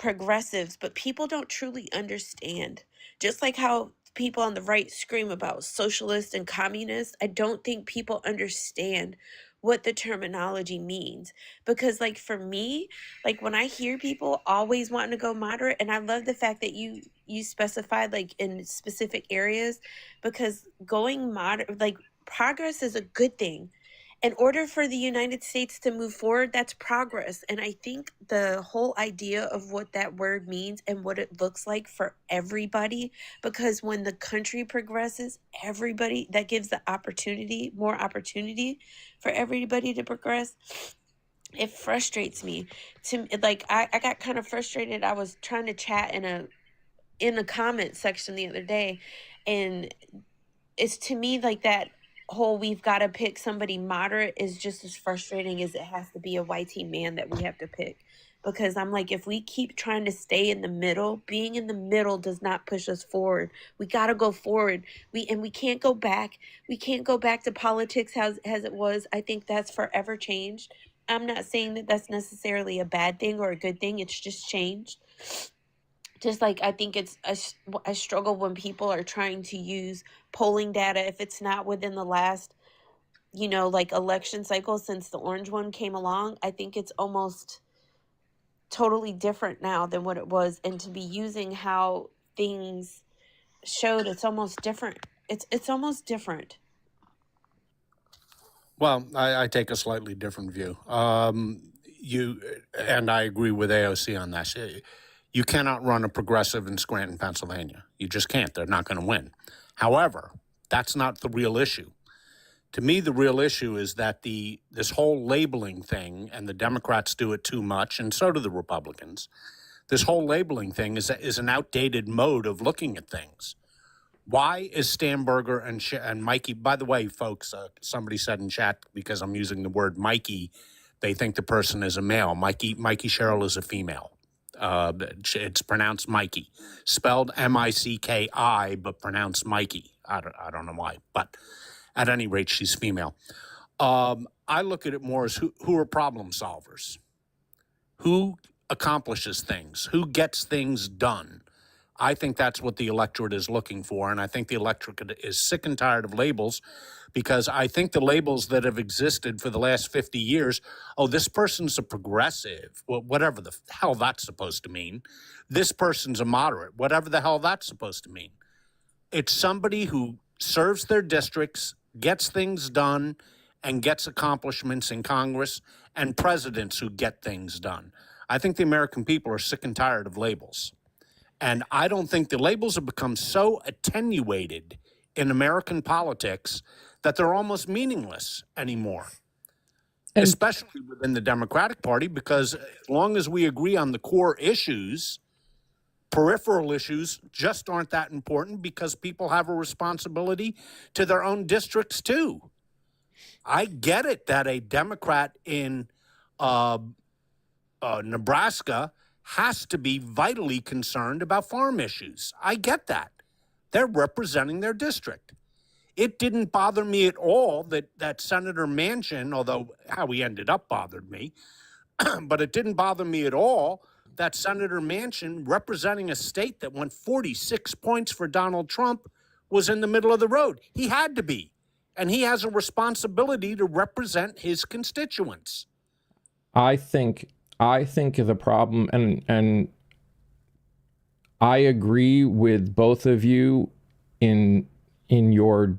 progressives, but people don't truly understand. Just like how people on the right scream about socialist and communist, I don't think people understand what the terminology means. Because like for me, like when I hear people always wanting to go moderate, and I love the fact that you specified like in specific areas, because going moderate, like progress is a good thing. In order for the United States to move forward, that's progress. And I think the whole idea of what that word means and what it looks like for everybody, because when the country progresses, everybody, that gives the opportunity, more opportunity for everybody to progress. It frustrates me to like I got kind of frustrated. I was trying to chat in a comment section the other day, and it's to me like that whole we've got to pick somebody moderate is just as frustrating as it has to be a YT man that we have to pick. Because I'm like, if we keep trying to stay in the middle, being in the middle does not push us forward. We got to go forward. We can't go back. We can't go back to politics as it was. I think that's forever changed. I'm not saying that that's necessarily a bad thing or a good thing. It's just changed. Just like I think I struggle when people are trying to use polling data if it's not within the last, like election cycle since the orange one came along. I think it's almost totally different now than what it was, and to be using how things showed, it's almost different. It's almost different. Well, I take a slightly different view. And I agree with AOC on this. You cannot run a progressive in Scranton, Pennsylvania. You just can't. They're not going to win. However, that's not the real issue. To me, the real issue is that this whole labeling thing, and the Democrats do it too much, and so do the Republicans. This whole labeling thing is an outdated mode of looking at things. Why is Stamberger and Mikey? By the way, folks, somebody said in chat, because I'm using the word Mikey, they think the person is a male. Mikey Sherrill is a female. It's pronounced Mikey, spelled M-I-C-K-I, but pronounced Mikey. I don't know why, but at any rate, she's female. I look at it more as who are problem solvers, who accomplishes things, who gets things done. I think that's what the electorate is looking for, and I think the electorate is sick and tired of labels, because I think the labels that have existed for the last 50 years, oh, this person's a progressive, well, whatever the hell that's supposed to mean. This person's a moderate, whatever the hell that's supposed to mean. It's somebody who serves their districts, gets things done, and gets accomplishments in Congress, and presidents who get things done. I think the American people are sick and tired of labels. And I don't think the labels have become so attenuated in American politics that they're almost meaningless anymore, especially within the Democratic Party, because as long as we agree on the core issues, peripheral issues just aren't that important, because people have a responsibility to their own districts too. I get it that a Democrat in Nebraska has to be vitally concerned about farm issues. I get that. They're representing their district. It didn't bother me at all that Senator Manchin, although how he ended up bothered me, but it didn't bother me at all that Senator Manchin, representing a state that won 46 points for Donald Trump, was in the middle of the road. He had to be. And he has a responsibility to represent his constituents. I think the problem, and I agree with both of you in your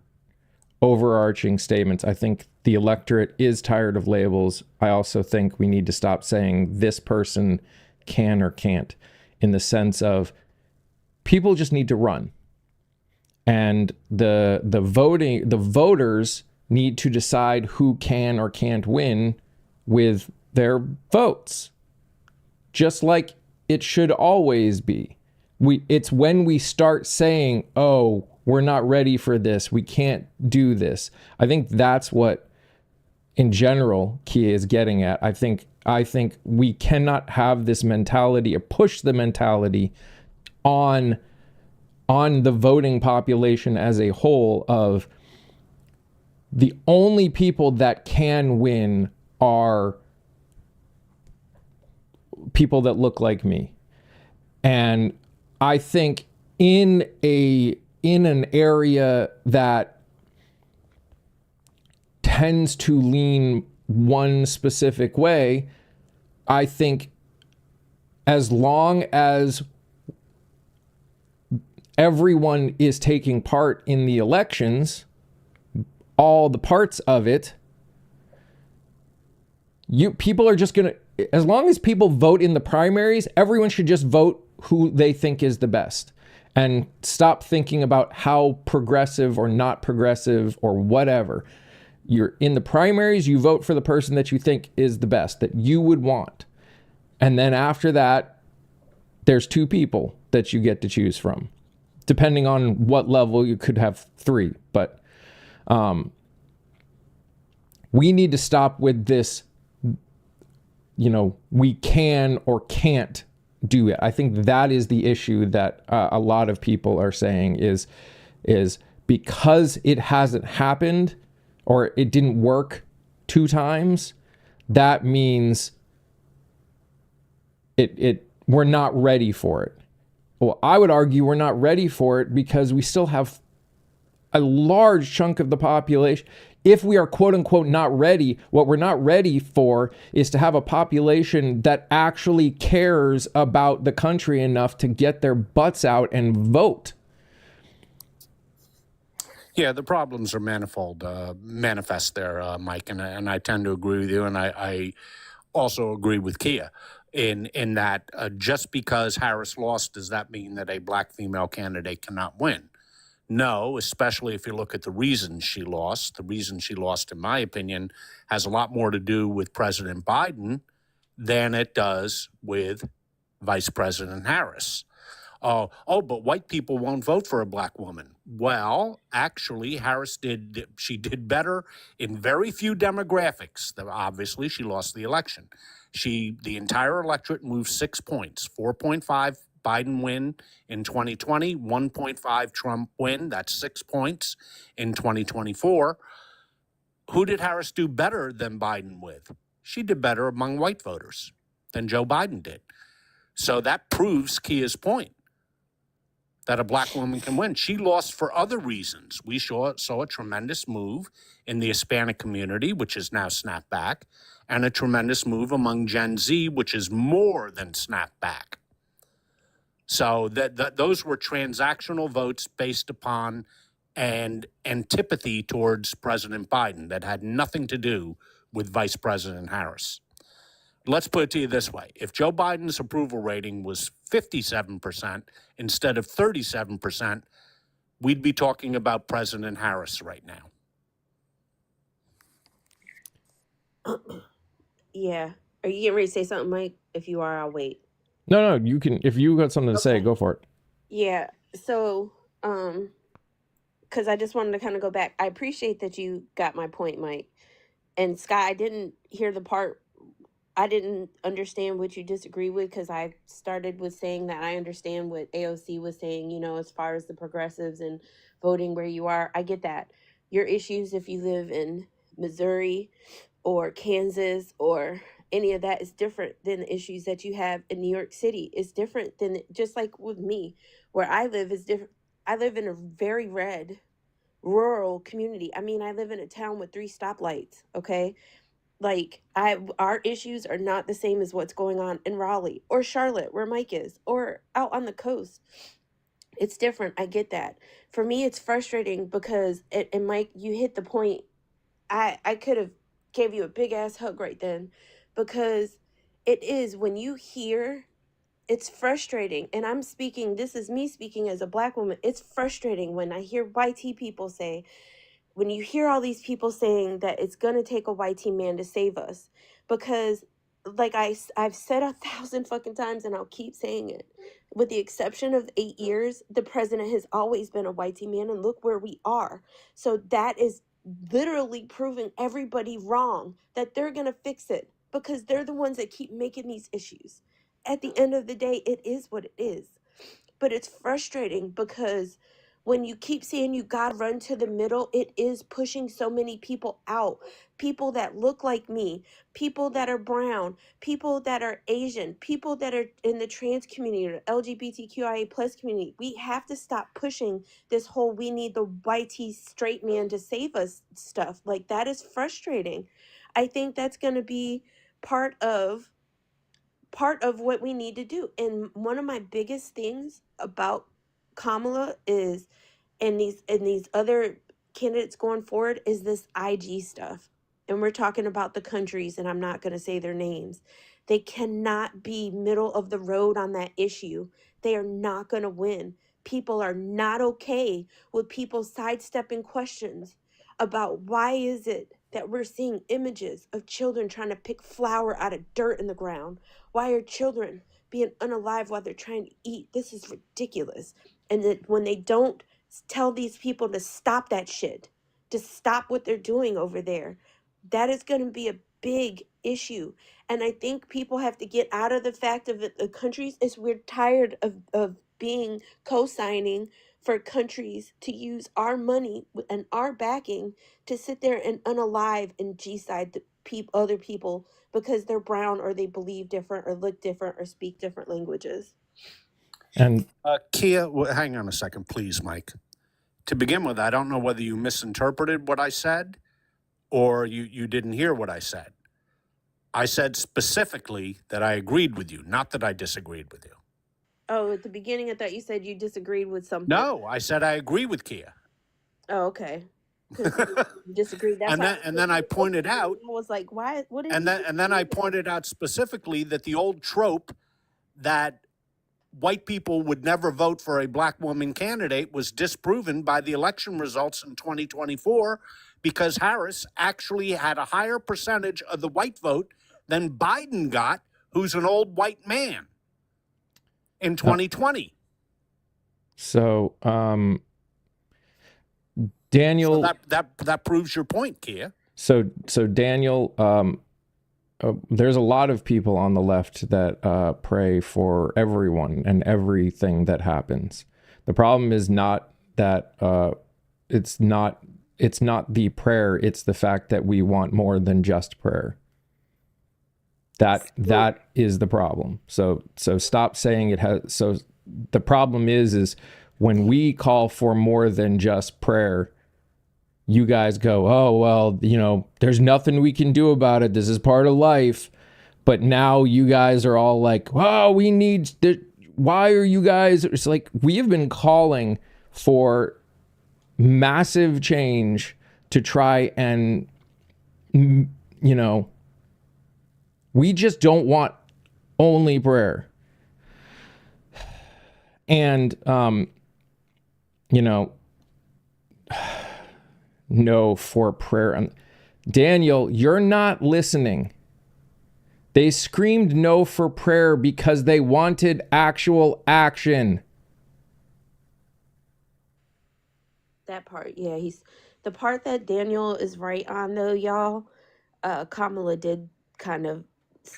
overarching statements. I think the electorate is tired of labels. I also think we need to stop saying this person can or can't, in the sense of people just need to run. And the voters need to decide who can or can't win with their votes, just like it should always be. It's when we start saying, oh, we're not ready for this, we can't do this. I think that's what, in general, Kia is getting at. I think we cannot have this mentality or push the mentality on the voting population as a whole of the only people that can win are people that look like me. And I think in an area that tends to lean one specific way, I think as long as everyone is taking part in the elections, all the parts of it, people are just gonna, as long as people vote in the primaries, everyone should just vote who they think is the best and stop thinking about how progressive or not progressive or whatever. You're in the primaries, you vote for the person that you think is the best, that you would want. And then after that, there's two people that you get to choose from. Depending on what level, you could have three. But we need to stop with this, we can or can't do it. I think that is the issue that a lot of people are saying is because it hasn't happened or it didn't work 2 times, that means we're not ready for it. Well, I would argue we're not ready for it because we still have a large chunk of the population. If we are quote unquote not ready, what we're not ready for is to have a population that actually cares about the country enough to get their butts out and vote. Yeah, the problems are manifold, manifest there, Mike, and I tend to agree with you, and I also agree with Kia in that just because Harris lost, does that mean that a black female candidate cannot win? No, especially if you look at the reasons she lost. The reason she lost, in my opinion, has a lot more to do with President Biden than it does with Vice President Harris. But white people won't vote for a black woman. Well, actually, Harris did better in very few demographics. Obviously, she lost the election. The entire electorate moved 6 points, 4.5 Biden win in 2020, 1.5 Trump win. That's 6 points in 2024. Who did Harris do better than Biden with? She did better among white voters than Joe Biden did. So that proves Kia's point that a black woman can win. She lost for other reasons. We saw a tremendous move in the Hispanic community, which is now snapped back, and a tremendous move among Gen Z, which is more than snapped back. So those were transactional votes based upon an antipathy towards President Biden that had nothing to do with Vice President Harris. Let's put it to you this way. If Joe Biden's approval rating was 57% instead of 37%, we'd be talking about President Harris right now. Yeah. Are you getting ready to say something, Mike? If you are, I'll wait. No, you can. If you got something to say, go for it. Yeah. So, because I just wanted to kind of go back. I appreciate that you got my point, Mike. And Scott, I didn't hear the part. I didn't understand what you disagree with because I started with saying that I understand what AOC was saying, as far as the progressives and voting where you are. I get that. Your issues, if you live in Missouri or Kansas or any of that, is different than the issues that you have in New York City. It's different than, just like with me, where I live is different. I live in a very red rural community. I mean, I live in a town with 3 stoplights, okay? Like, our issues are not the same as what's going on in Raleigh or Charlotte, where Mike is, or out on the coast. It's different. I get that. For me, it's frustrating because, and Mike, you hit the point. I could have gave you a big ass hug right then, because it is, when you hear, it's frustrating. And this is me speaking as a black woman. It's frustrating when I hear YT people say, when you hear all these people saying that it's going to take a YT man to save us, because like I've said 1,000 fucking times, and I'll keep saying it, with the exception of 8 years, the president has always been a YT man, and look where we are. So that is literally proving everybody wrong, that they're going to fix it because they're the ones that keep making these issues. At the end of the day, it is what it is. But it's frustrating because When you keep saying you gotta run to the middle, it is pushing so many people out. People that look like me, people that are brown, people that are Asian, people that are in the trans community or LGBTQIA plus community. We have to stop pushing this whole we need the YT straight man to save us stuff. Like, that is frustrating. I think that's gonna be part of what we need to do. And one of my biggest things about Kamala is, and these other candidates going forward, is this IG stuff. And we're talking about the countries, and I'm not going to say their names. They cannot be middle of the road on that issue. They are not going to win. People are not okay with people sidestepping questions about why is it that we're seeing images of children trying to pick flour out of dirt in the ground. Why are children being unalive while they're trying to eat? This is ridiculous. And that when they don't tell these people to stop that shit, to stop what they're doing over there, that is going to be a big issue. And I think people have to get out of the fact of the countries is we're tired of being co-signing for countries to use our money and our backing to sit there and unalive and G-side the other people because they're brown or they believe different or look different or speak different languages. And Kia, hang on a second, please, Mike. To begin with, I don't know whether you misinterpreted what I said or you didn't hear what I said. I said specifically that I agreed with you, not that I disagreed with you. Oh, at the beginning, I thought you said you disagreed with something. No, I said I agree with Kia. Oh, okay. Because you disagreed. That's and then I pointed out. I was like, why? What did? And then I pointed out specifically that the old trope that white people would never vote for a black woman candidate was disproven by the election results in 2024 because Harris actually had a higher percentage of the white vote than Biden got, who's an old white man, in 2020. So, Daniel. So that proves your point, Kia. So Daniel, there's a lot of people on the left that pray for everyone and everything that happens. The problem is not that it's not the prayer, it's the fact that we want more than just prayer. That is the problem. So stop saying it has. So the problem is when we call for more than just prayer, you guys go, oh, well, there's nothing we can do about it. This is part of life. But now you guys are all like, oh, we need, why are you guys? It's like, we have been calling for massive change to try and, we just don't want only prayer. And, no for prayer. Daniel, you're not listening. They screamed no for prayer because they wanted actual action. That part, yeah. The part that Daniel is right on, though, y'all. Kamala did kind of,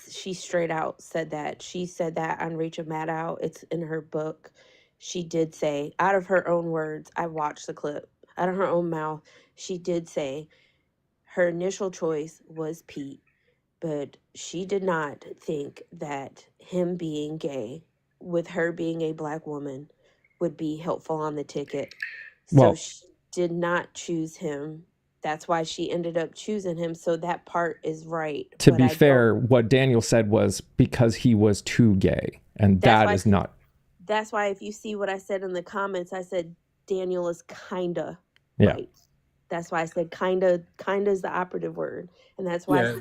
she straight out said that. She said that on Rachel Maddow. It's in her book. She did say, out of her own words, I watched the clip, out of her own mouth, she did say her initial choice was Pete, but she did not think that him being gay, with her being a black woman, would be helpful on the ticket. So she did not choose him. That's why she ended up choosing him. So that part is right. To be fair, what Daniel said was because he was too gay. And that is not. That's why if you see what I said in the comments, I said Daniel is kinda right. That's why I said kinda is the operative word. And that's why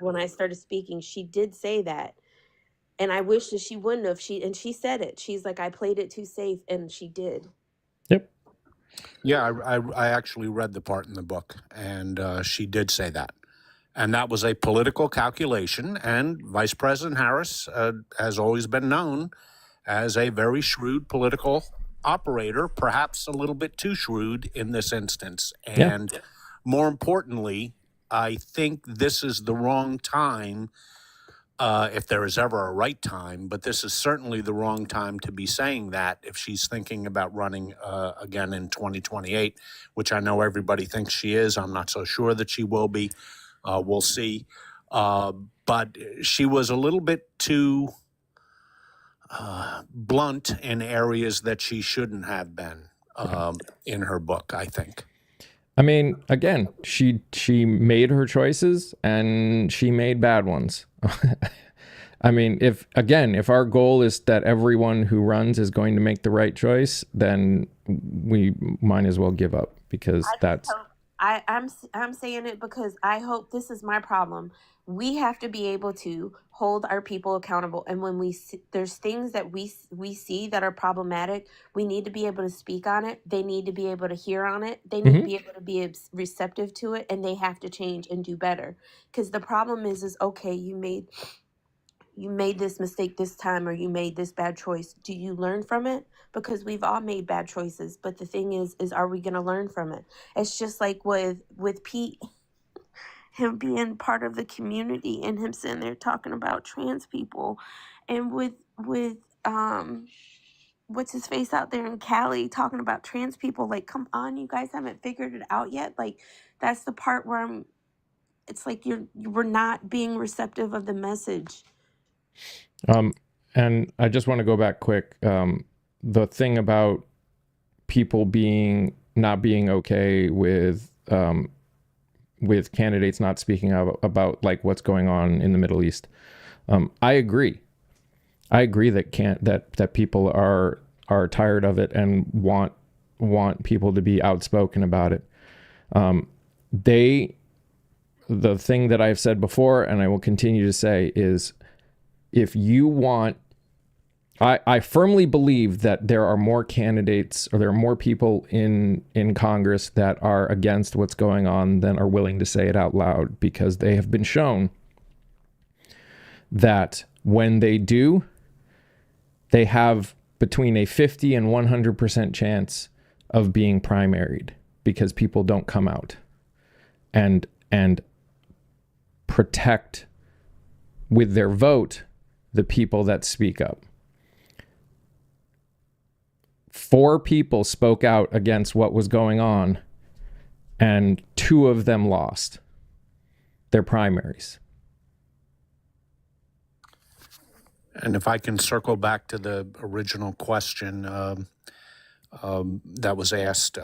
when I started speaking, she did say that. And I wish that she wouldn't have. She said it. She's like, I played it too safe, and she did. Yep. Yeah, I actually read the part in the book, and she did say that. And that was a political calculation, and Vice President Harris has always been known as a very shrewd political operator, perhaps a little bit too shrewd in this instance. And more importantly, I think this is the wrong time if there is ever a right time, but this is certainly the wrong time to be saying that if she's thinking about running again in 2028, which I know everybody thinks she is. I'm not so sure that she will be. We'll see. But she was a little bit too blunt in areas that she shouldn't have been in her book, I think. I mean, again, she made her choices and she made bad ones. I mean, if our goal is that everyone who runs is going to make the right choice, then we might as well give up, because that's. I'm saying it because I hope, this is my problem. We have to be able to hold our people accountable, and when there's things that we see that are problematic, we need to be able to speak on it. They need to be able to hear on it. They need to be able to be receptive to it, and they have to change and do better. Because the problem is okay, you made this mistake this time, or you made this bad choice. Do you learn from it? Because we've all made bad choices, but the thing is are we going to learn from it? It's just like with Pete, him being part of the community and him sitting there talking about trans people, and with what's his face out there in Cali talking about trans people. Like, come on, you guys haven't figured it out yet. Like, that's the part where it's like we're not being receptive of the message. And I just want to go back quick. The thing about people not being okay with candidates not speaking about like what's going on in the Middle East. I agree. That people are tired of it and want people to be outspoken about it. The thing that I've said before, and I will continue to say, is if you want, I firmly believe that there are more candidates, or there are more people in Congress that are against what's going on than are willing to say it out loud, because they have been shown that when they do, they have between a 50 and 100% chance of being primaried, because people don't come out and protect with their vote the people that speak up. 4 people spoke out against what was going on, and 2 of them lost their primaries. And if I can circle back to the original question that was asked,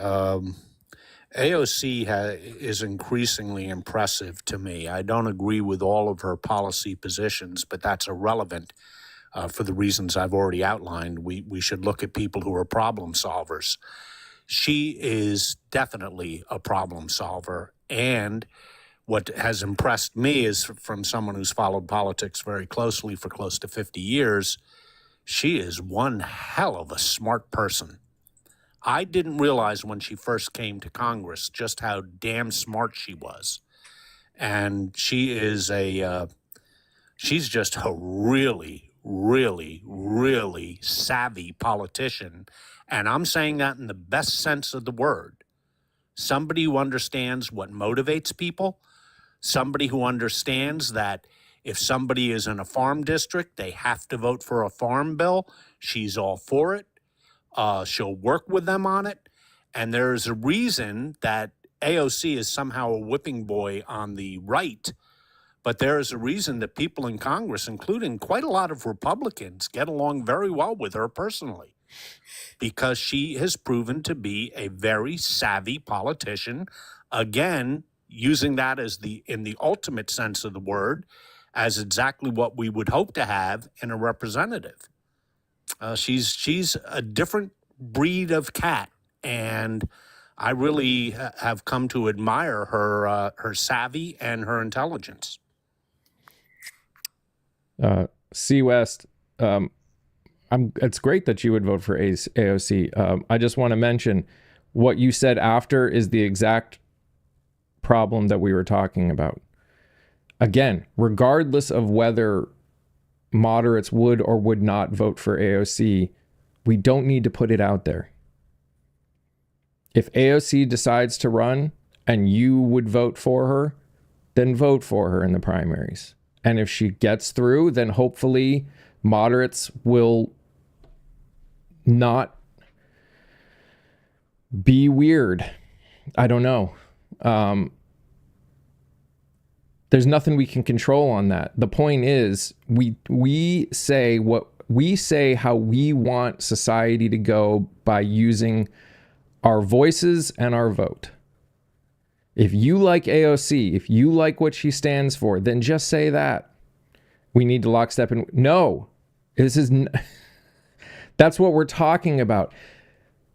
AOC is increasingly impressive to me. I don't agree with all of her policy positions, but that's irrelevant for the reasons I've already outlined. We should look at people who are problem solvers. She is definitely a problem solver. And what has impressed me is, from someone who's followed politics very closely for close to 50 years, she is one hell of a smart person. I didn't realize when she first came to Congress just how damn smart she was. And she is she's just a really, really, really savvy politician. And I'm saying that in the best sense of the word. Somebody who understands what motivates people, somebody who understands that if somebody is in a farm district, they have to vote for a farm bill. She's all for it. She'll work with them on it. And there's a reason that AOC is somehow a whipping boy on the right, but there is a reason that people in Congress, including quite a lot of Republicans, get along very well with her personally, because she has proven to be a very savvy politician. Again, using that as in the ultimate sense of the word, as exactly what we would hope to have in a representative. She's a different breed of cat, and I really have come to admire her savvy and her intelligence. C West, it's great that you would vote for AOC. I just want to mention what you said after is the exact problem that we were talking about. Again, regardless of whether moderates would or would not vote for AOC, we don't need to put it out there. If AOC decides to run and you would vote for her, then vote for her in the primaries. And if she gets through, then hopefully moderates will not be weird. I don't know. There's nothing we can control on that. The point is, we say what we say, how we want society to go by using our voices and our vote. If you like AOC, if you like what she stands for, then just say that. We need to lockstep and no, that's what we're talking about.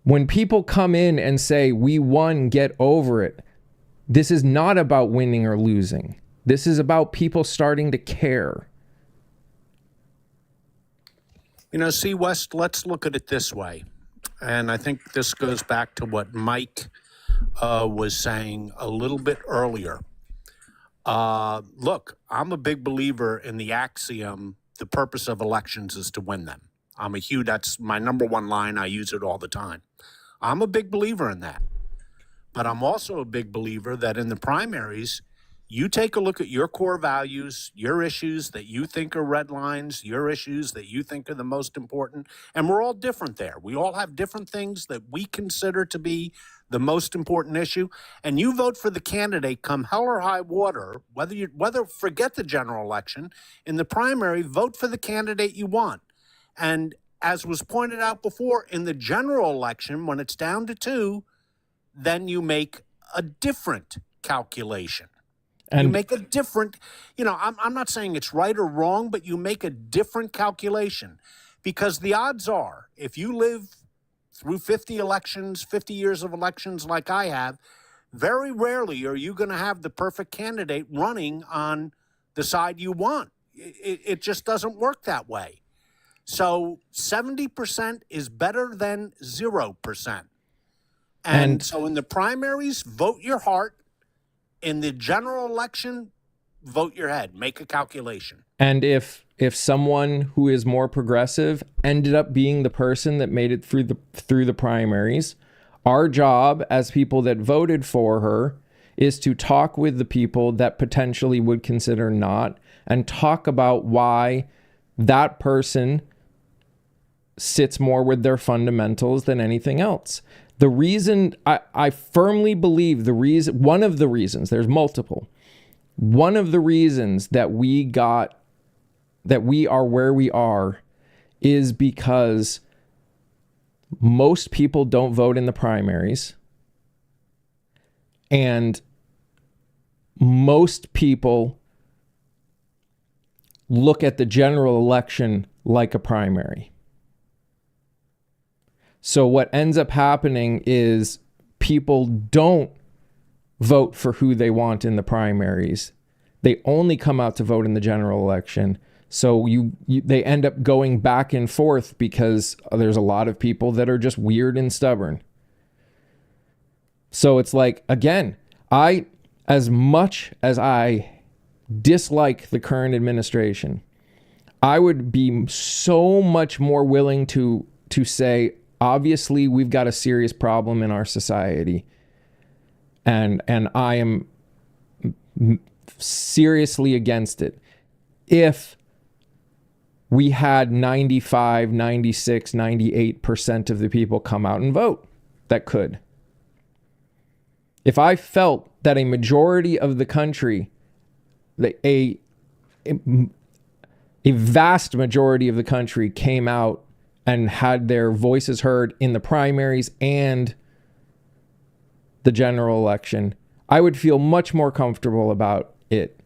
When people come in and say, we won, get over it, this is not about winning or losing. This is about people starting to care. You know, see, West, let's look at it this way. And I think this goes back to what Mike was saying a little bit earlier. Look, I'm a big believer in the axiom, the purpose of elections is to win them. That's my number one line. I use it all the time. I'm a big believer in that. But I'm also a big believer that in the primaries, you take a look at your core values, your issues that you think are red lines, your issues that you think are the most important, and we're all different there. We all have different things that we consider to be the most important issue, and you vote for the candidate come hell or high water, whether forget the general election, in the primary, vote for the candidate you want. And as was pointed out before, in the general election, when it's down to 2, then you make a different calculation. And you make a different, I'm not saying it's right or wrong, but you make a different calculation. Because the odds are, if you live through 50 years of elections like I have, very rarely are you going to have the perfect candidate running on the side you want. It just doesn't work that way. So 70% is better than 0%. And so in the primaries, vote your heart. In the general election, vote your head. Make a calculation. And if someone who is more progressive ended up being the person that made it through the primaries, our job as people that voted for her is to talk with the people that potentially would consider not, and talk about why that person sits more with their fundamentals than anything else. The reason, I firmly believe one of the reasons, there's multiple, one of the reasons that we are where we are is because most people don't vote in the primaries, and most people look at the general election like a primary. So what ends up happening is people don't vote for who they want in the primaries. They only come out to vote in the general election. So they end up going back and forth because there's a lot of people that are just weird and stubborn. So it's like, again, as much as I dislike the current administration, I would be so much more willing to say, obviously, we've got a serious problem in our society, and I am seriously against it. If we had 95, 96, 98% of the people come out and vote that could. If I felt that a majority of the country, a vast majority of the country came out and had their voices heard in the primaries and the general election, I would feel much more comfortable about it.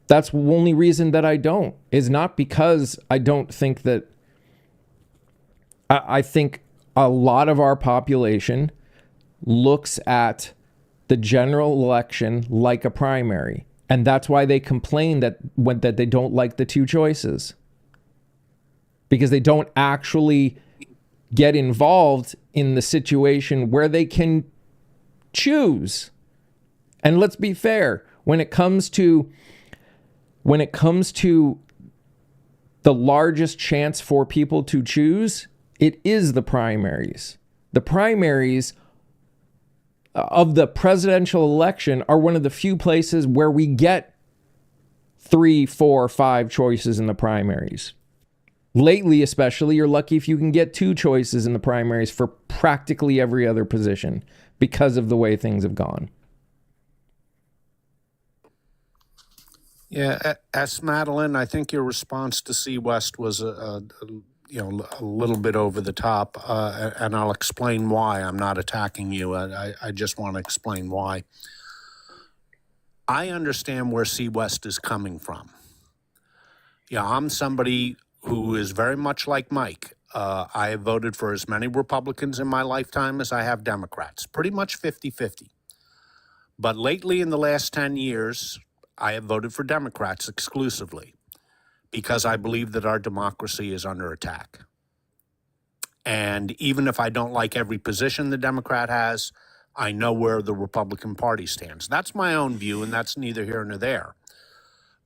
That's the only reason that I don't, is not because I don't think that, I think a lot of our population looks at the general election like a primary. And that's why they complain that they don't like the two choices. Because they don't actually get involved in the situation where they can choose. And let's be fair, when it comes to the largest chance for people to choose, it is the primaries. The primaries of the presidential election are one of the few places where we get 3, 4, 5 choices in the primaries. Lately, especially, you're lucky if you can get 2 choices in the primaries for practically every other position because of the way things have gone. Yeah, S. Madeline, I think your response to C. West was a little bit over the top, and I'll explain why. I'm not attacking you. I just want to explain why. I understand where C. West is coming from. Yeah, I'm somebody who is very much like Mike. I have voted for as many Republicans in my lifetime as I have Democrats, pretty much 50-50. But lately, in the last 10 years, I have voted for Democrats exclusively because I believe that our democracy is under attack. And even if I don't like every position the Democrat has, I know where the Republican Party stands. That's my own view, and that's neither here nor there.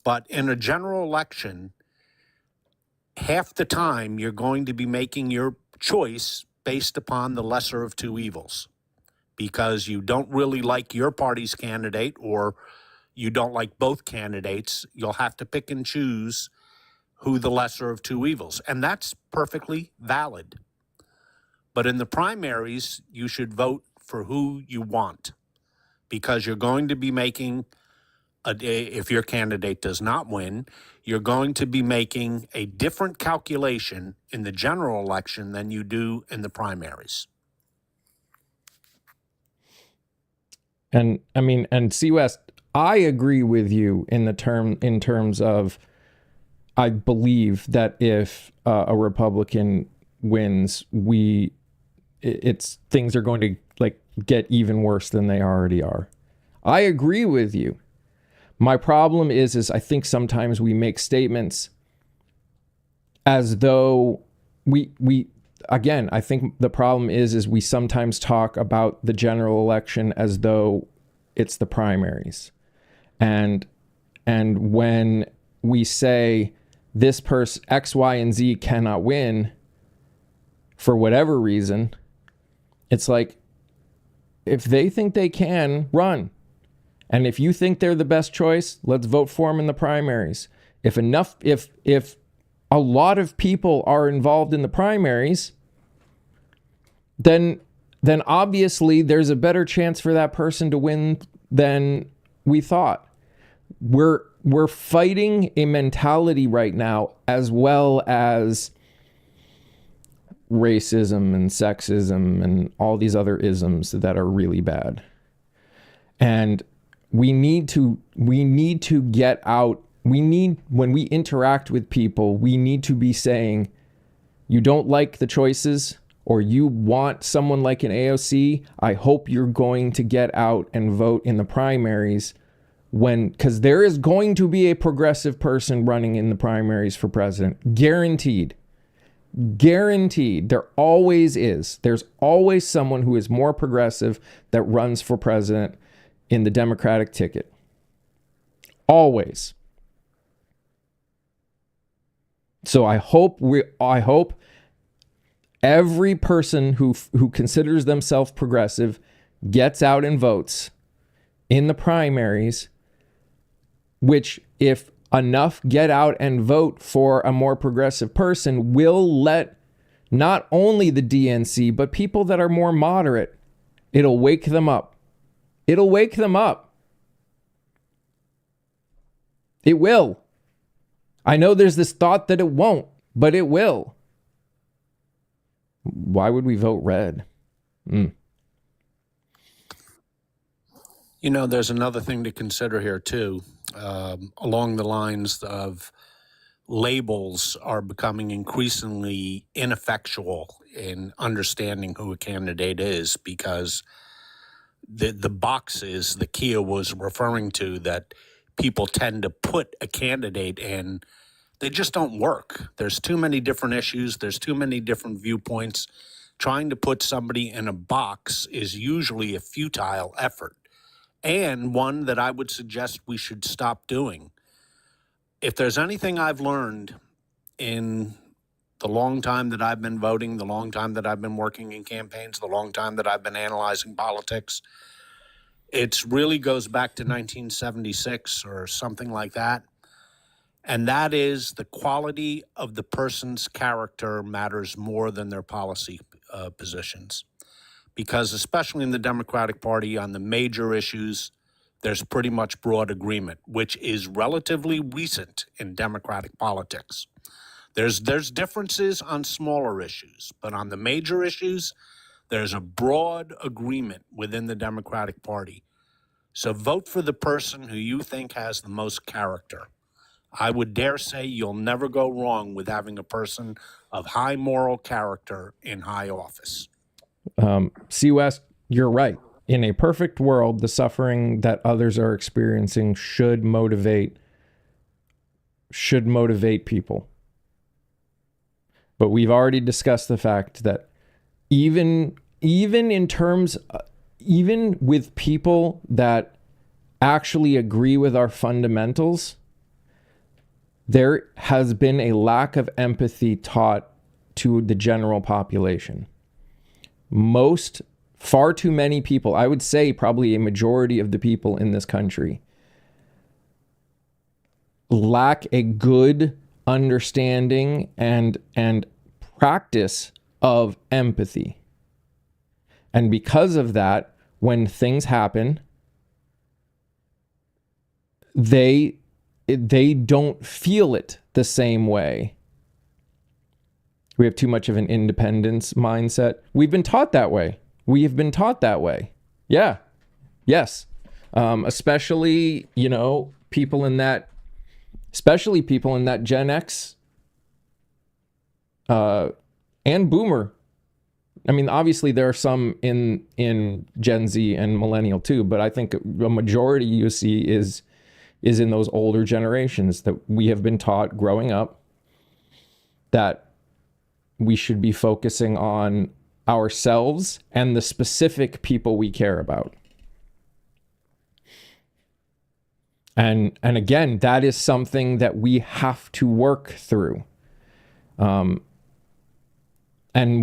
But in a general election, half the time you're going to be making your choice based upon the lesser of two evils because you don't really like your party's candidate or you don't like both candidates. You'll have to pick and choose who the lesser of two evils. And that's perfectly valid. But in the primaries, you should vote for who you want because you're going to be making if your candidate does not win, you're going to be making a different calculation in the general election than you do in the primaries. And I mean, and C. West, I agree with you in terms of, I believe that if a Republican wins, things are going to get even worse than they already are. I agree with you. My problem is I think sometimes we make statements as though again, I think the problem is we sometimes talk about the general election as though it's the primaries. And when we say this person, X, Y, and Z cannot win for whatever reason, it's like, if they think they can, run. And if you think they're the best choice, let's vote for them in the primaries. If a lot of people are involved in the primaries, then obviously there's a better chance for that person to win than we thought. We're fighting a mentality right now, as well as racism and sexism and all these other isms that are really bad. And we need to get out. When we interact with people, we need to be saying, you don't like the choices or you want someone like an AOC, I hope you're going to get out and vote in the primaries because there is going to be a progressive person running in the primaries for president. Guaranteed. There always is. There's always someone who is more progressive that runs for president in the Democratic ticket. Always. So I hope every person who considers themselves progressive gets out and votes in the primaries, which, if enough get out and vote for a more progressive person, will let not only the DNC, but people that are more moderate, it'll wake them up. It'll wake them up. It will. I know there's this thought that it won't, but it will. Why would we vote red? There's another thing to consider here, too. Along the lines of labels are becoming increasingly ineffectual in understanding who a candidate is because the boxes that Kia was referring to that people tend to put a candidate in, they just don't work. There's too many different issues. There's too many different viewpoints. Trying to put somebody in a box is usually a futile effort, and one that I would suggest we should stop doing. If there's anything I've learned in the long time that I've been voting, the long time that I've been working in campaigns, the long time that I've been analyzing politics, it really goes back to 1976 or something like that. And that is the quality of the person's character matters more than their policy positions. Because especially in the Democratic Party on the major issues, there's pretty much broad agreement, which is relatively recent in Democratic politics. There's differences on smaller issues, but on the major issues, there's a broad agreement within the Democratic Party. So vote for the person who you think has the most character. I would dare say you'll never go wrong with having a person of high moral character in high office. C. West, you're right. In a perfect world, the suffering that others are experiencing should motivate people. But we've already discussed the fact that even in terms, even with people that actually agree with our fundamentals, there has been a lack of empathy taught to the general population. Far too many people, I would say probably a majority of the people in this country, lack a good understanding and practice of empathy. And because of that, when things happen, they don't feel it the same way. We have too much of an independence mindset. We've been taught that way. We have been taught that way. Yeah. Yes. Especially, people in that Gen X and Boomer. I mean, obviously there are some in Gen Z and Millennial too, but I think a majority you see is in those older generations that we have been taught growing up that we should be focusing on ourselves and the specific people we care about. And again, that is something that we have to work through. And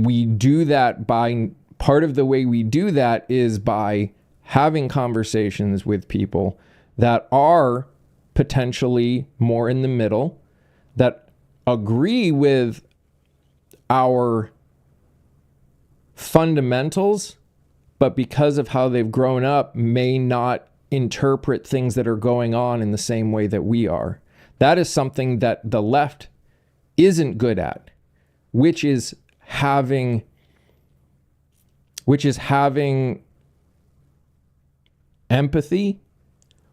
we do that part of the way we do that is by having conversations with people that are potentially more in the middle, that agree with our fundamentals, but because of how they've grown up, may not interpret things that are going on in the same way that we are. That is something that the left isn't good at, which is having empathy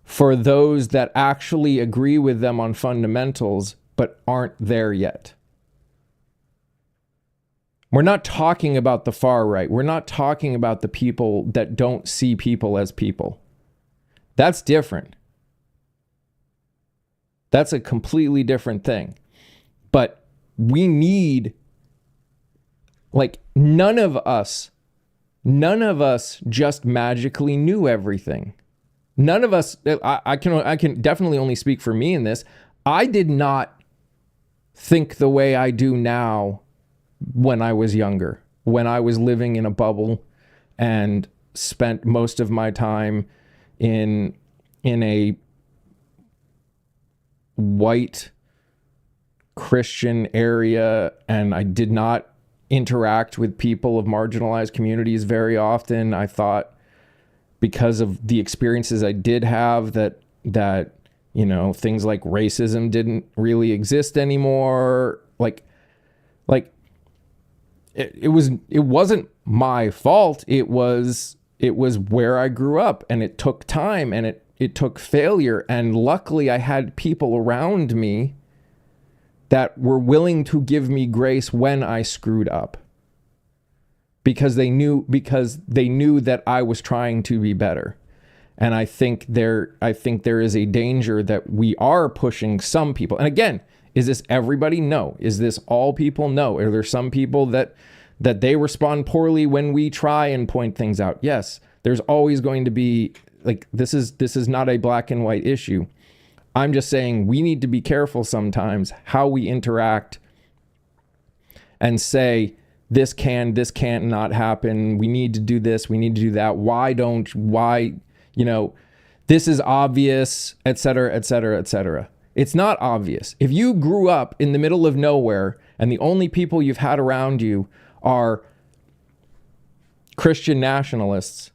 for those that actually agree with them on fundamentals but aren't there yet. We're not talking about the far right. We're not talking about the people that don't see people as people. That's different. That's a completely different thing. But we need, none of us just magically knew everything. None of us, I can definitely only speak for me in this. I did not think the way I do now when I was younger, when I was living in a bubble and spent most of my time in a white Christian area, and I did not interact with people of marginalized communities very often. I thought because of the experiences I did have that things like racism didn't really exist anymore. It wasn't my fault. It was where I grew up, and it took time and it took failure. And luckily I had people around me that were willing to give me grace when I screwed up, because they knew that I was trying to be better. And I think there is a danger that we are pushing some people. And again, is this everybody? No. Is this all people? No. Are there some people that they respond poorly when we try and point things out? Yes. There's always going to be, this is not a black and white issue. I'm just saying we need to be careful sometimes how we interact and say, this can't not happen. We need to do this. We need to do that. Why, this is obvious, et cetera, et cetera, et cetera. It's not obvious. If you grew up in the middle of nowhere and the only people you've had around you are Christian nationalists,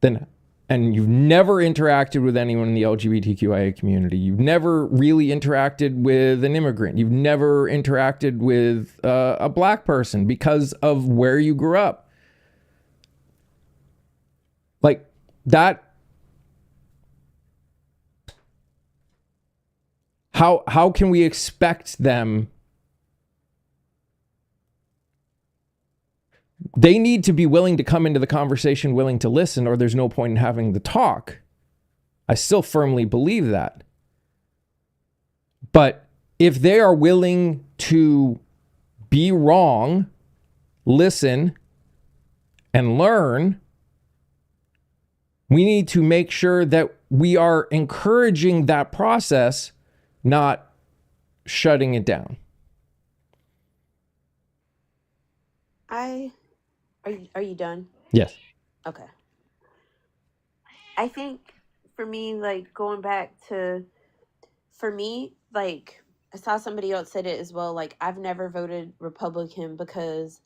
then and you've never interacted with anyone in the LGBTQIA community, you've never really interacted with an immigrant, you've never interacted with a black person because of where you grew up. Like that, how can we expect them? They need to be willing to come into the conversation, willing to listen, or there's no point in having the talk. I still firmly believe that. But if they are willing to be wrong, listen, and learn, we need to make sure that we are encouraging that process, not shutting it down. Are you done? Yes. Okay. I think for me, like going back to, for me, like I saw somebody else said it as well. Like I've never voted Republican because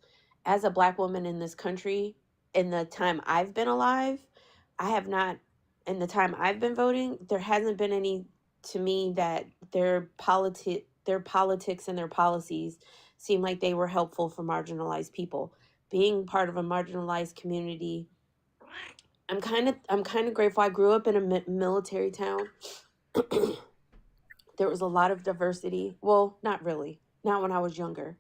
as a black woman in this country, in the time I've been alive, I have not, in the time I've been voting, there hasn't been any to me that their politics and their policies seem like they were helpful for marginalized people. Being part of a marginalized community, I'm kind of grateful. I grew up in a military town. There was a lot of diversity. Well, not really. Not when I was younger.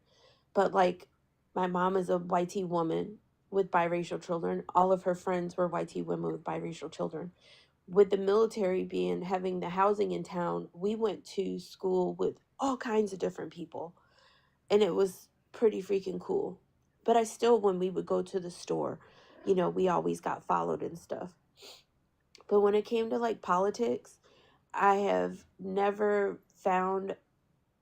But like my mom is a white woman with biracial children. All of her friends were white women with biracial children. With the military having the housing in town, we went to school with all kinds of different people. And it was pretty freaking cool. But I still, when we would go to the store, we always got followed and stuff. But when it came to like politics, I have never found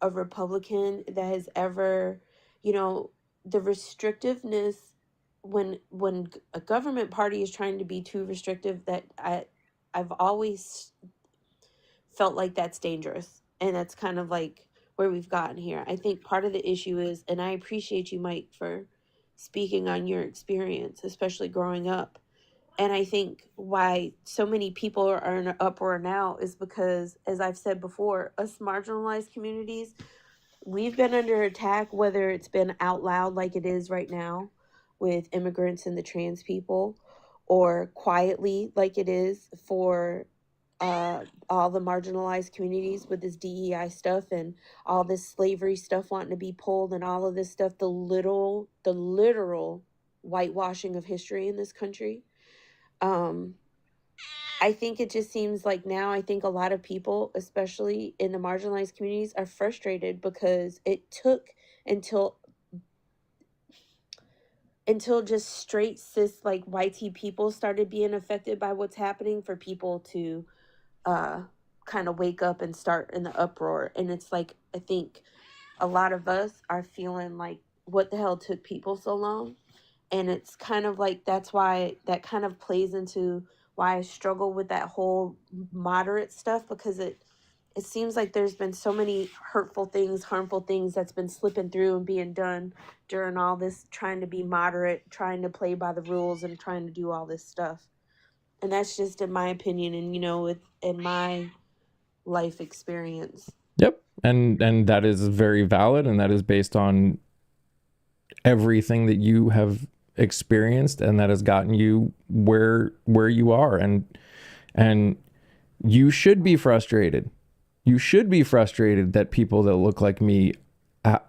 a Republican that has ever, the restrictiveness when a government party is trying to be too restrictive, that I've always felt like that's dangerous. And that's kind of like where we've gotten here. I think part of the issue is, and I appreciate you, Mike, for speaking on your experience, especially growing up. And I think why so many people are in an uproar now is because, as I've said before, us marginalized communities, we've been under attack, whether it's been out loud like it is right now with immigrants and the trans people, or quietly like it is for all the marginalized communities with this DEI stuff and all this slavery stuff wanting to be pulled and all of this stuff, the literal whitewashing of history in this country. I think it just seems like now, I think a lot of people, especially in the marginalized communities, are frustrated because it took until just straight cis like white people started being affected by what's happening for people to kind of wake up and start in the uproar. And it's like, I think a lot of us are feeling like, what the hell took people so long? And it's kind of like, that's why that kind of plays into why I struggle with that whole moderate stuff, because it seems like there's been so many hurtful things, harmful things that's been slipping through and being done during all this trying to be moderate, trying to play by the rules and trying to do all this stuff. And that's just in my opinion and, in my life experience. Yep. And that is very valid, and that is based on everything that you have experienced, and that has gotten you where you are. And you should be frustrated. You should be frustrated that people that look like me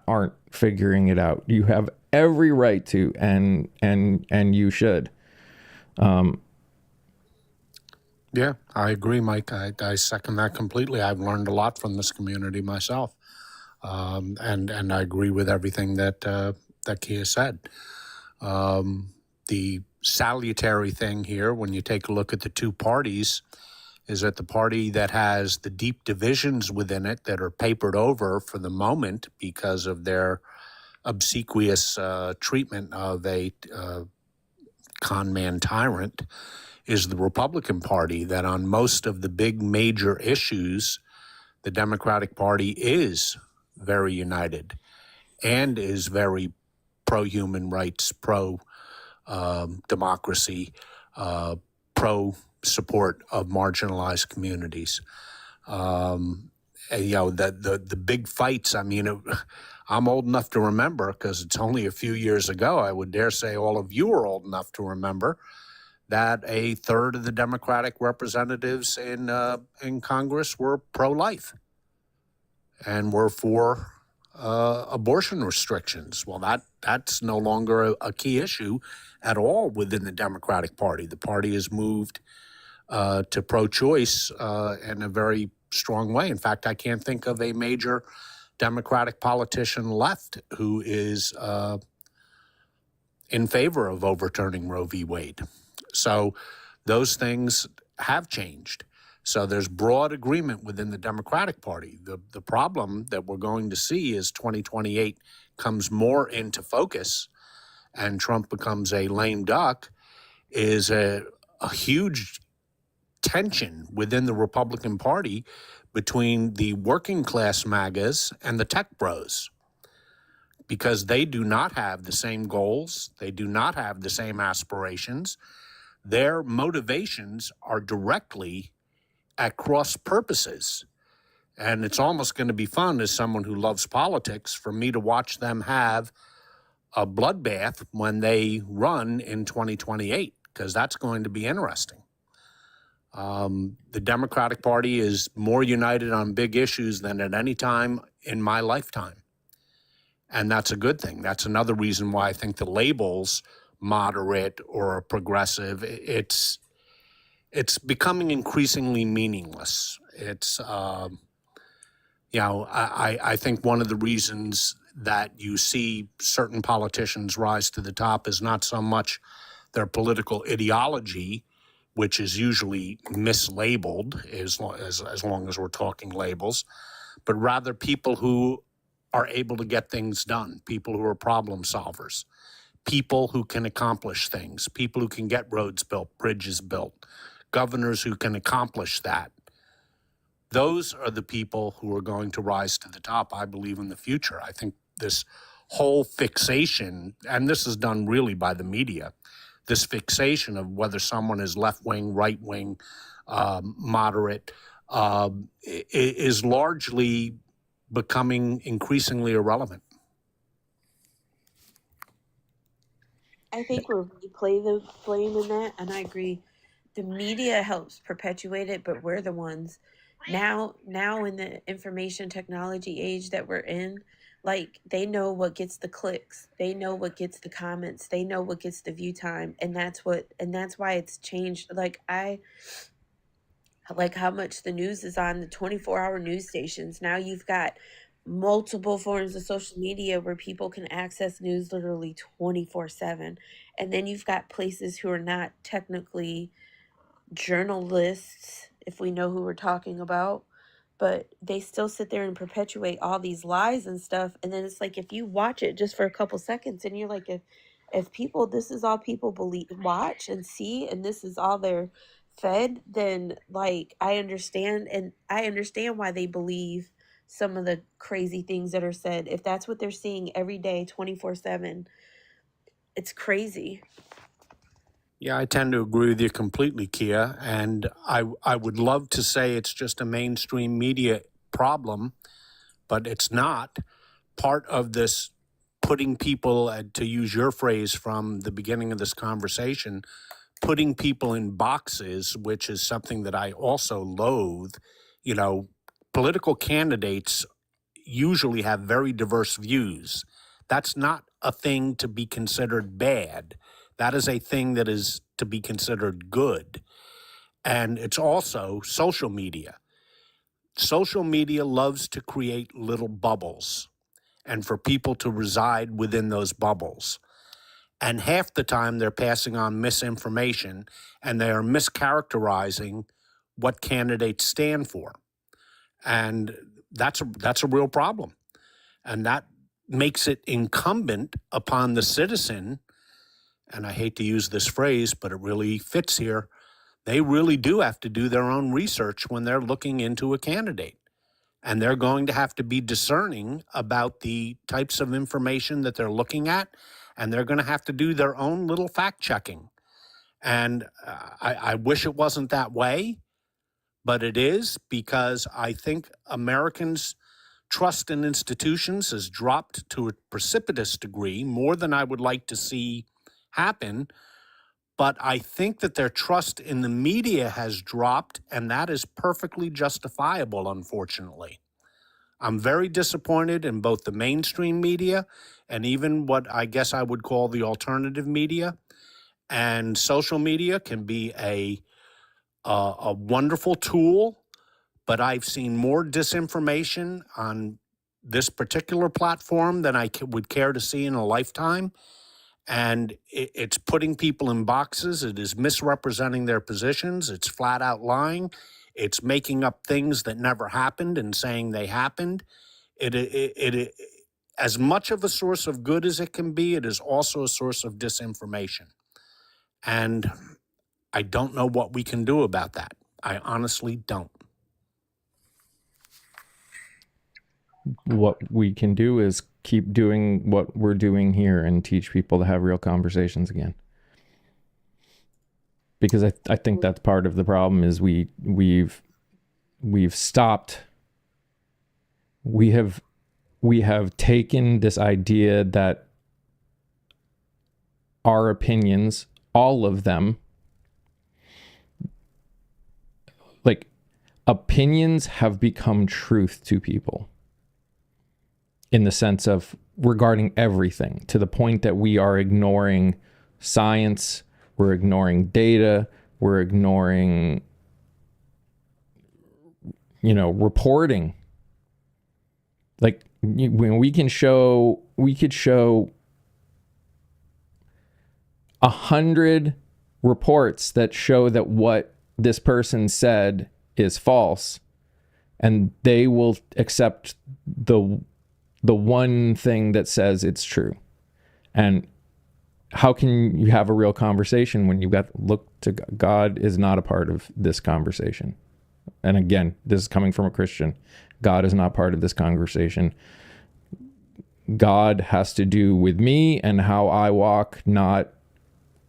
aren't figuring it out. You have every right to, and you should. Yeah, I agree, Mike. I second that completely. I've learned a lot from this community myself, and I agree with everything that Kia said. The salutary thing here, when you take a look at the two parties, is that the party that has the deep divisions within it that are papered over for the moment because of their obsequious treatment of a con man tyrant is the Republican Party, that on most of the big major issues the Democratic Party is very united and is very pro-human rights, pro-democracy, pro-support of marginalized communities. And, the big fights, I mean, I'm old enough to remember, because it's only a few years ago, I would dare say all of you are old enough to remember, that a third of the Democratic representatives in Congress were pro-life and were for abortion restrictions. Well, that's no longer a key issue at all within the Democratic Party. The party has moved to pro-choice in a very strong way. In fact, I can't think of a major Democratic politician left who is in favor of overturning Roe v. Wade. So those things have changed. So there's broad agreement within the Democratic Party. The problem that we're going to see as 2028 comes more into focus and Trump becomes a lame duck is a huge tension within the Republican Party between the working class MAGAs and the tech bros, because they do not have the same goals. They do not have the same aspirations. Their motivations are directly at cross purposes. And it's almost going to be fun, as someone who loves politics, for me to watch them have a bloodbath when they run in 2028, because that's going to be interesting. The Democratic Party is more united on big issues than at any time in my lifetime. And that's a good thing. That's another reason why I think the labels moderate or progressive, it's becoming increasingly meaningless. It's, I think one of the reasons that you see certain politicians rise to the top is not so much their political ideology, which is usually mislabeled as long as we're talking labels, but rather people who are able to get things done, people who are problem solvers, people who can accomplish things, people who can get roads built, bridges built, governors who can accomplish that. Those are the people who are going to rise to the top, I believe, in the future. I think this whole fixation, and this is done really by the media, this fixation of whether someone is left-wing, right-wing, moderate, is largely becoming increasingly irrelevant. I think we play the blame in that, and I agree. The media helps perpetuate it, but we're the ones now in the information technology age that we're in. Like, they know what gets the clicks, they know what gets the comments, they know what gets the view time, and that's why it's changed. Like how much the news is on the 24-hour news stations. Now you've got multiple forms of social media where people can access news literally 24/7. And then you've got places who are not technically journalists, if we know who we're talking about, but they still sit there and perpetuate all these lies and stuff. And then it's like, if you watch it just for a couple seconds and you're like, if people, this is all people believe, watch and see, and this is all they're fed, then like I understand why they believe some of the crazy things that are said. If that's what they're seeing every day 24/7, it's crazy. Yeah, I tend to agree with you completely, Kia. And I would love to say it's just a mainstream media problem, but it's not. Part of this putting people, to use your phrase from the beginning of this conversation, putting people in boxes, which is something that I also loathe. Political candidates usually have very diverse views. That's not a thing to be considered bad. That is a thing that is to be considered good. And it's also social media. Social media loves to create little bubbles and for people to reside within those bubbles. And half the time they're passing on misinformation and they are mischaracterizing what candidates stand for. And that's a real problem. And that makes it incumbent upon the citizen, and I hate to use this phrase, but it really fits here, they really do have to do their own research when they're looking into a candidate. and they're going to have to be discerning about the types of information that they're looking at, and they're going to have to do their own little fact checking. And I wish it wasn't that way, but it is, because I think Americans' trust in institutions has dropped to a precipitous degree, more than I would like to see happen. But I think that their trust in the media has dropped, and that is perfectly justifiable, unfortunately. I'm very disappointed in both the mainstream media and even what I guess I would call the alternative media. And social media can be a wonderful tool, but I've seen more disinformation on this particular platform than I would care to see in a lifetime. And it's putting people in boxes. It is misrepresenting their positions. It's flat out lying. It's making up things that never happened and saying they happened. It as much of a source of good as it can be, it is also a source of disinformation. And I don't know what we can do about that. I honestly don't. What we can do is keep doing what we're doing here and teach people to have real conversations again. Because I think that's part of the problem is we've stopped. We have taken this idea that our opinions, all of them, like opinions have become truth to people in the sense of regarding everything, to the point that we are ignoring science, we're ignoring data, we're ignoring, reporting. Like when we could show 100 reports that show that what this person said is false, and they will accept the one thing that says it's true. And how can you have a real conversation when you've got look to God is not a part of this conversation? And again, this is coming from a Christian. God is not part of this conversation. God has to do with me and how I walk, not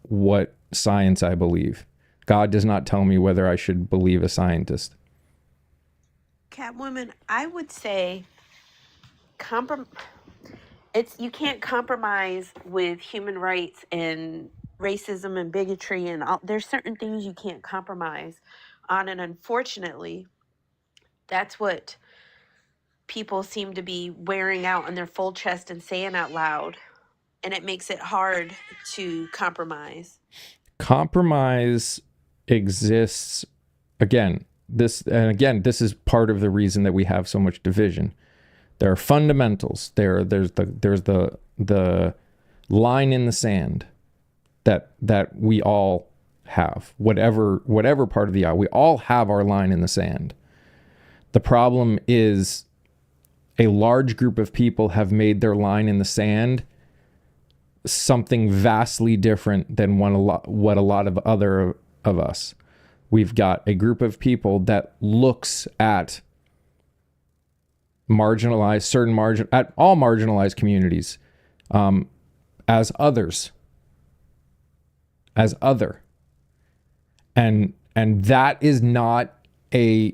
what science I believe. God does not tell me whether I should believe a scientist. Catwoman, I would say you can't compromise with human rights and racism and bigotry and all. There's certain things you can't compromise on, and unfortunately, that's what people seem to be wearing out on their full chest and saying out loud, and it makes it hard to compromise. Compromise exists. This is part of the reason that we have so much division. There are fundamentals. There's the line in the sand that we all have. Whatever part of the aisle, we all have our line in the sand. The problem is a large group of people have made their line in the sand something vastly different than what a lot of other of us. We've got a group of people that looks at at all marginalized communities as others, as other, and that is not a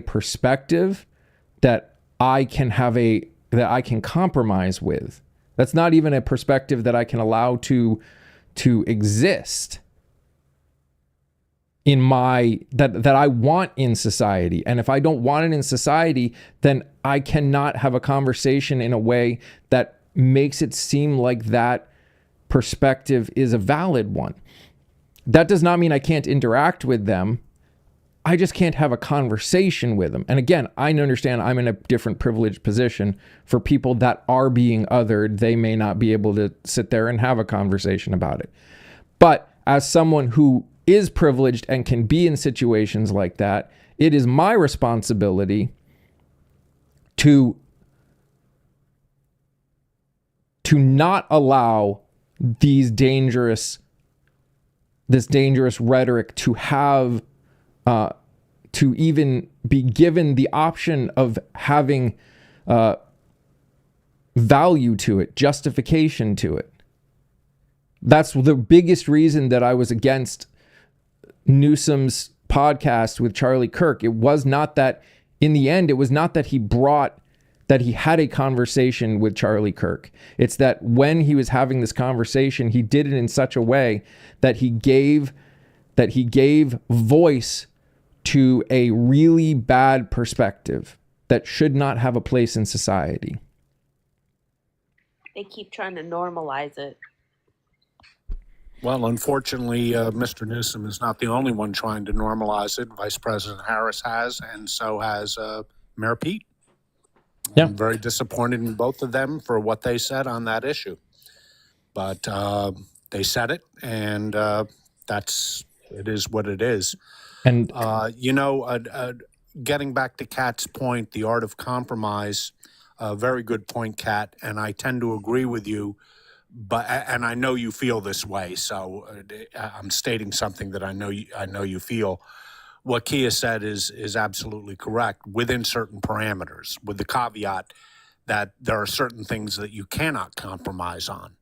perspective that I can compromise with. That's not even a perspective that I can allow to exist in that I want in society. And if I don't want it in society, then I cannot have a conversation in a way that makes it seem like that perspective is a valid one. That does not mean I can't interact with them. I just can't have a conversation with them. And again, I understand I'm in a different privileged position. For people that are being othered, they may not be able to sit there and have a conversation about it. But as someone who is privileged and can be in situations like that, it is my responsibility to not allow this dangerous rhetoric to to even be given the option of having value to it, justification to it. That's the biggest reason that I was against Newsom's podcast with Charlie Kirk. It was not that, in the end, it was not that he had a conversation with Charlie Kirk. It's that when he was having this conversation, he did it in such a way that he gave voice to a really bad perspective that should not have a place in society. They keep trying to normalize it. Well, unfortunately, Mr. Newsom is not the only one trying to normalize it. Vice President Harris has, and so has Mayor Pete. Yeah. I'm very disappointed in both of them for what they said on that issue. But they said it, and it is what it is. And getting back to Kat's point, the art of compromise, very good point, Kat, and I tend to agree with you. And I know you feel this way, so I'm stating something that I know you feel. What Kia said is absolutely correct within certain parameters, with the caveat that there are certain things that you cannot compromise on.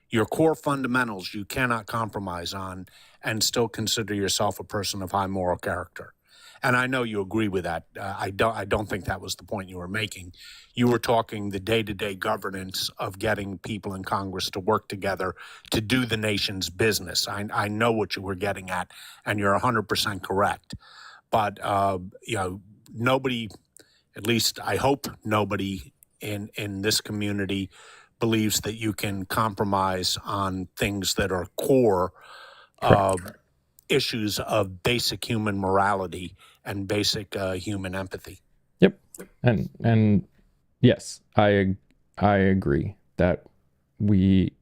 Your core fundamentals you cannot compromise on and still consider yourself a person of high moral character. And I know you agree with that. I don't think that was the point you were making. You were talking the day-to-day governance of getting people in Congress to work together to do the nation's business. I know what you were getting at, and you're 100% correct. But nobody, at least I hope nobody in this community, believes that you can compromise on things that are core issues of basic human morality and basic human empathy. Yep. And yes, I agree that we,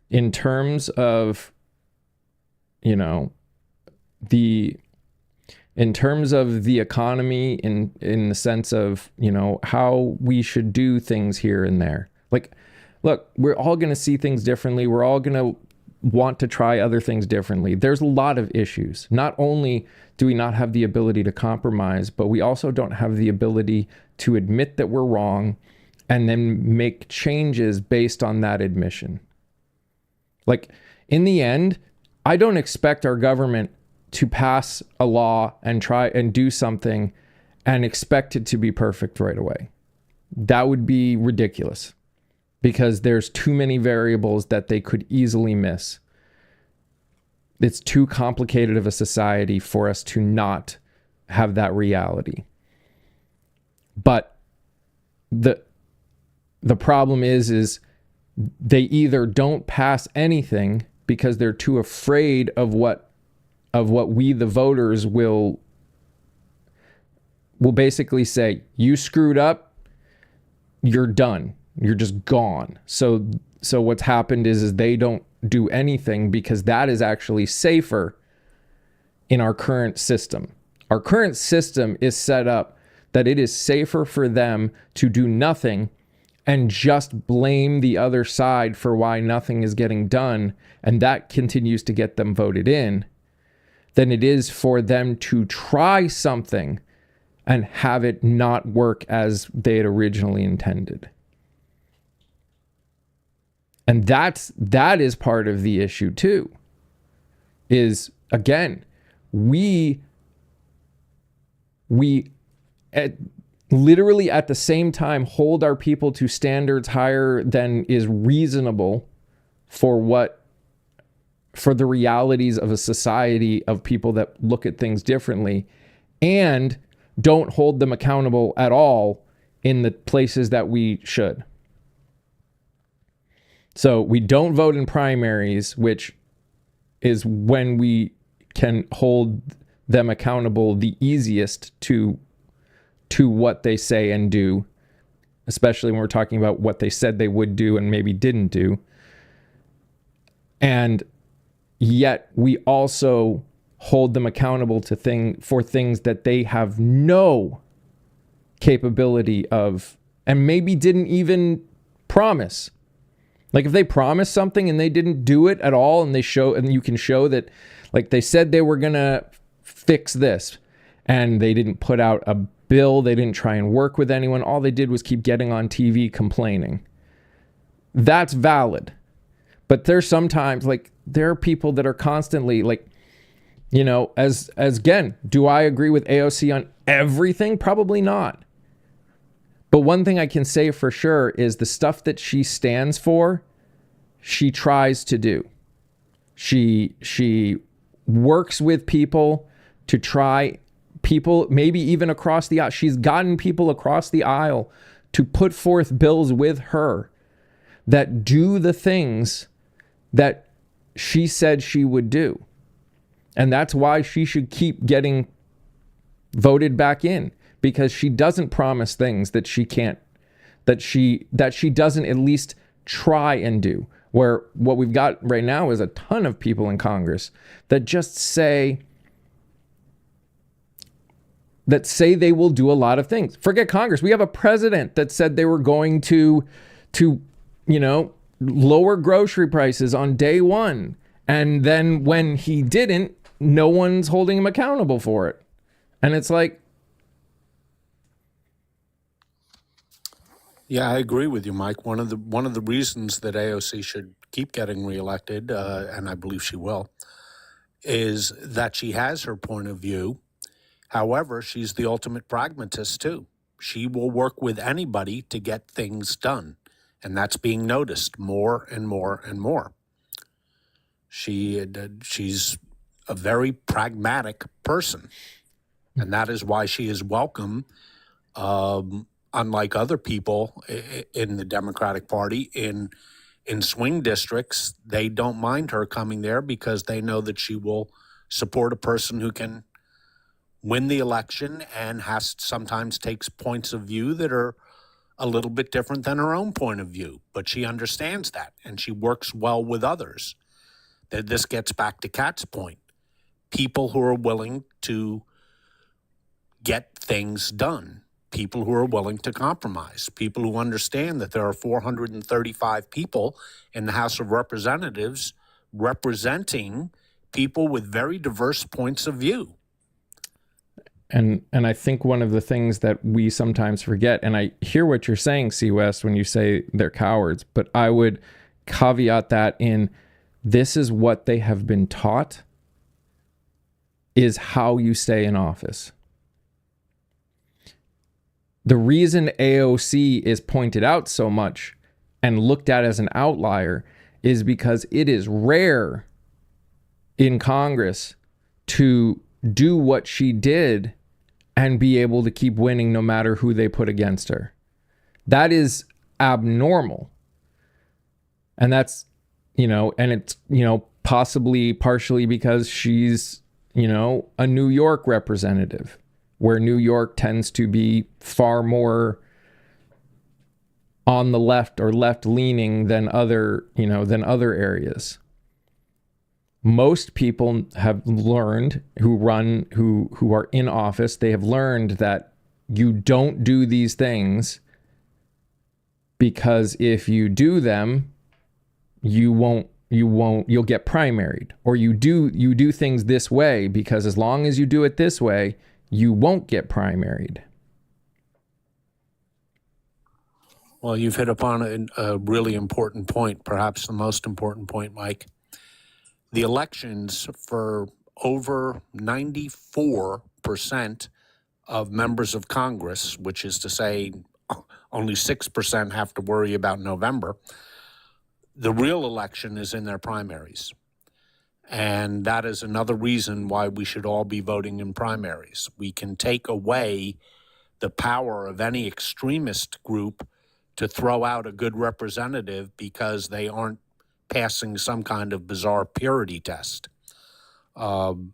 in terms of, in terms of the economy, in the sense of, how we should do things here and there. Like, look, we're all going to see things differently. We're all going to want to try other things differently. There's a lot of issues. Not only do we not have the ability to compromise, but we also don't have the ability to admit that we're wrong and then make changes based on that admission. Like, in the end, I don't expect our government to pass a law and try and do something and expect it to be perfect right away. That would be ridiculous, because there's too many variables that they could easily miss. It's too complicated of a society for us to not have that reality. But the problem is they either don't pass anything because they're too afraid of what we, the voters, will basically say, you screwed up, you're done. You're just gone. So what's happened is they don't do anything because that is actually safer in our current system. Our current system is set up that it is safer for them to do nothing and just blame the other side for why nothing is getting done, and that continues to get them voted in, than it is for them to try something and have it not work as they had originally intended. And that is part of the issue too, is, again, we literally at the same time hold our people to standards higher than is reasonable for the realities of a society of people that look at things differently, and don't hold them accountable at all in the places that we should. So we don't vote in primaries, which is when we can hold them accountable the easiest to what they say and do, especially when we're talking about what they said they would do and maybe didn't do. And yet we also hold them accountable for things that they have no capability of, and maybe didn't even promise. Like, if they promised something and they didn't do it at all, and you can show that, like, they said they were gonna fix this, and they didn't put out a bill. They didn't try and work with anyone. All they did was keep getting on TV complaining. That's valid. But there's sometimes, like, there are people that are constantly, like, you know, as again, do I agree with AOC on everything? Probably not. But one thing I can say for sure is the stuff that she stands for, she tries to do. She works with people to try, people maybe even across the aisle. She's gotten people across the aisle to put forth bills with her that do the things that she said she would do. And that's why she should keep getting voted back in, because she doesn't promise things that she can't, that she doesn't at least try and do. Where what we've got right now is a ton of people in Congress that just say they will do a lot of things. Forget Congress. We have a president that said they were going to you know, lower grocery prices on day one. And then when he didn't, no one's holding him accountable for it. And it's like, yeah, I agree with you, Mike. One of the reasons that AOC should keep getting reelected, and I believe she will, is that she has her point of view. However, she's the ultimate pragmatist too. She will work with anybody to get things done, and that's being noticed more and more and more. She's a very pragmatic person, and that is why she is welcome. Unlike other people in the Democratic Party in swing districts, they don't mind her coming there because they know that she will support a person who can win the election and sometimes takes points of view that are a little bit different than her own point of view. But she understands that, and she works well with others. This gets back to Kat's point. People who are willing to get things done. People who are willing to compromise, people who understand that there are 435 people in the House of Representatives representing people with very diverse points of view. and I think one of the things that we sometimes forget, and I hear what you're saying, C. West, when you say they're cowards, but I would caveat that in, this is what they have been taught is how you stay in office. The reason AOC is pointed out so much and looked at as an outlier is because it is rare in Congress to do what she did and be able to keep winning no matter who they put against her. That is abnormal. And that's, you know, and it's, you know, possibly partially because she's, you know, a New York representative, where New York tends to be far more on the left or left leaning than other areas. Most people have learned who are in office, they have learned that you don't do these things because if you do them, you'll get primaried, or you do things this way because as long as you do it this way, you won't get primaried. Well, you've hit upon a really important point, perhaps the most important point, Mike. The elections for over 94% of members of Congress, which is to say only 6% have to worry about November, the real election is in their primaries. And that is another reason why we should all be voting in primaries. We can take away the power of any extremist group to throw out a good representative because they aren't passing some kind of bizarre purity test. And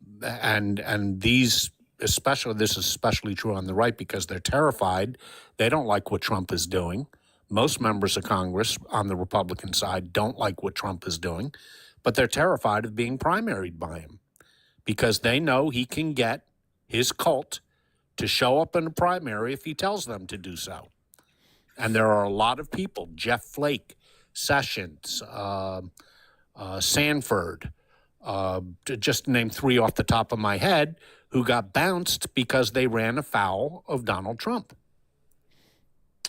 these, this is especially true on the right because they're terrified. They don't like what Trump is doing. Most members of Congress on the Republican side don't like what Trump is doing, but they're terrified of being primaried by him because they know he can get his cult to show up in a primary if he tells them to do so. And there are a lot of people, Jeff Flake, Sessions, Sanford, to just name three off the top of my head, who got bounced because they ran afoul of Donald Trump.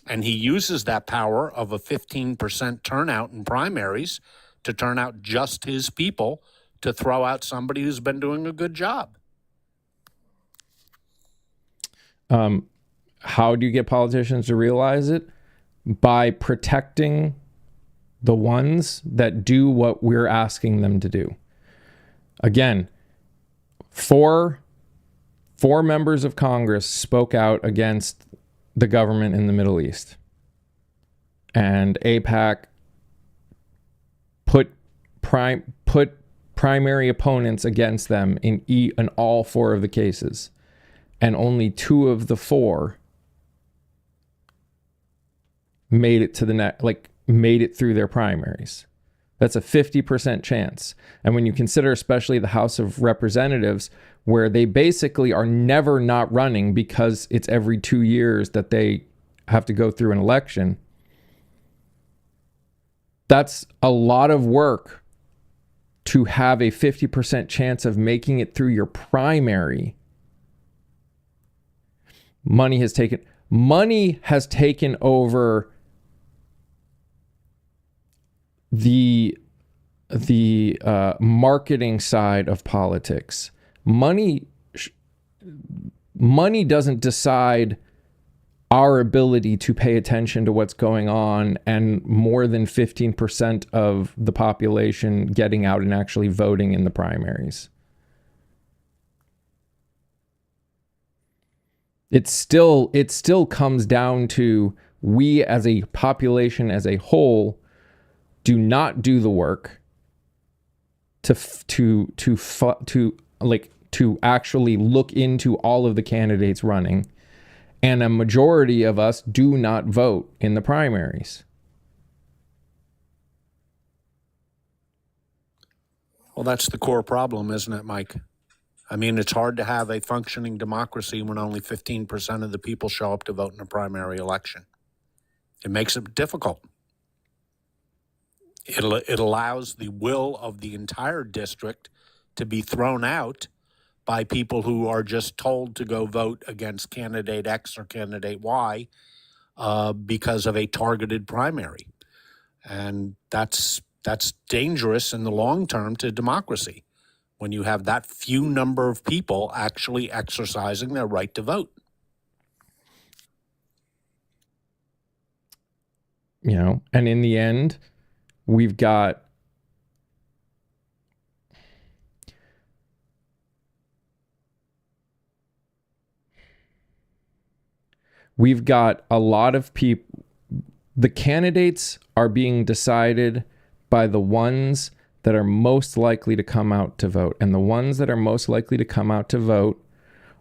And he uses that power of a 15% turnout in primaries to turn out just his people to throw out somebody who's been doing a good job. How do you get politicians to realize it? By protecting the ones that do what we're asking them to do. Again, four members of Congress spoke out against the government in the Middle East. And AIPAC put primary opponents against them in all four of the cases. And only two of the four made it to made it through their primaries. That's a 50% chance. And when you consider especially the House of Representatives, where they basically are never not running because it's every 2 years that they have to go through an election, that's a lot of work to have a 50% chance of making it through your primary. Money has taken over the marketing side of politics. Money doesn't decide our ability to pay attention to what's going on and more than 15% of the population getting out and actually voting in the primaries. It still comes down to we as a population as a whole do not do the work to actually look into all of the candidates running, and a majority of us do not vote in the primaries. Well, that's the core problem, isn't it, Mike? I mean, it's hard to have a functioning democracy when only 15% of the people show up to vote in a primary election. It makes it difficult. It allows the will of the entire district to be thrown out by people who are just told to go vote against candidate X or candidate Y because of a targeted primary. And that's dangerous in the long term to democracy when you have that few number of people actually exercising their right to vote. You know, and in the end, we've got a lot of people. The candidates are being decided by the ones that are most likely to come out to vote. And the ones that are most likely to come out to vote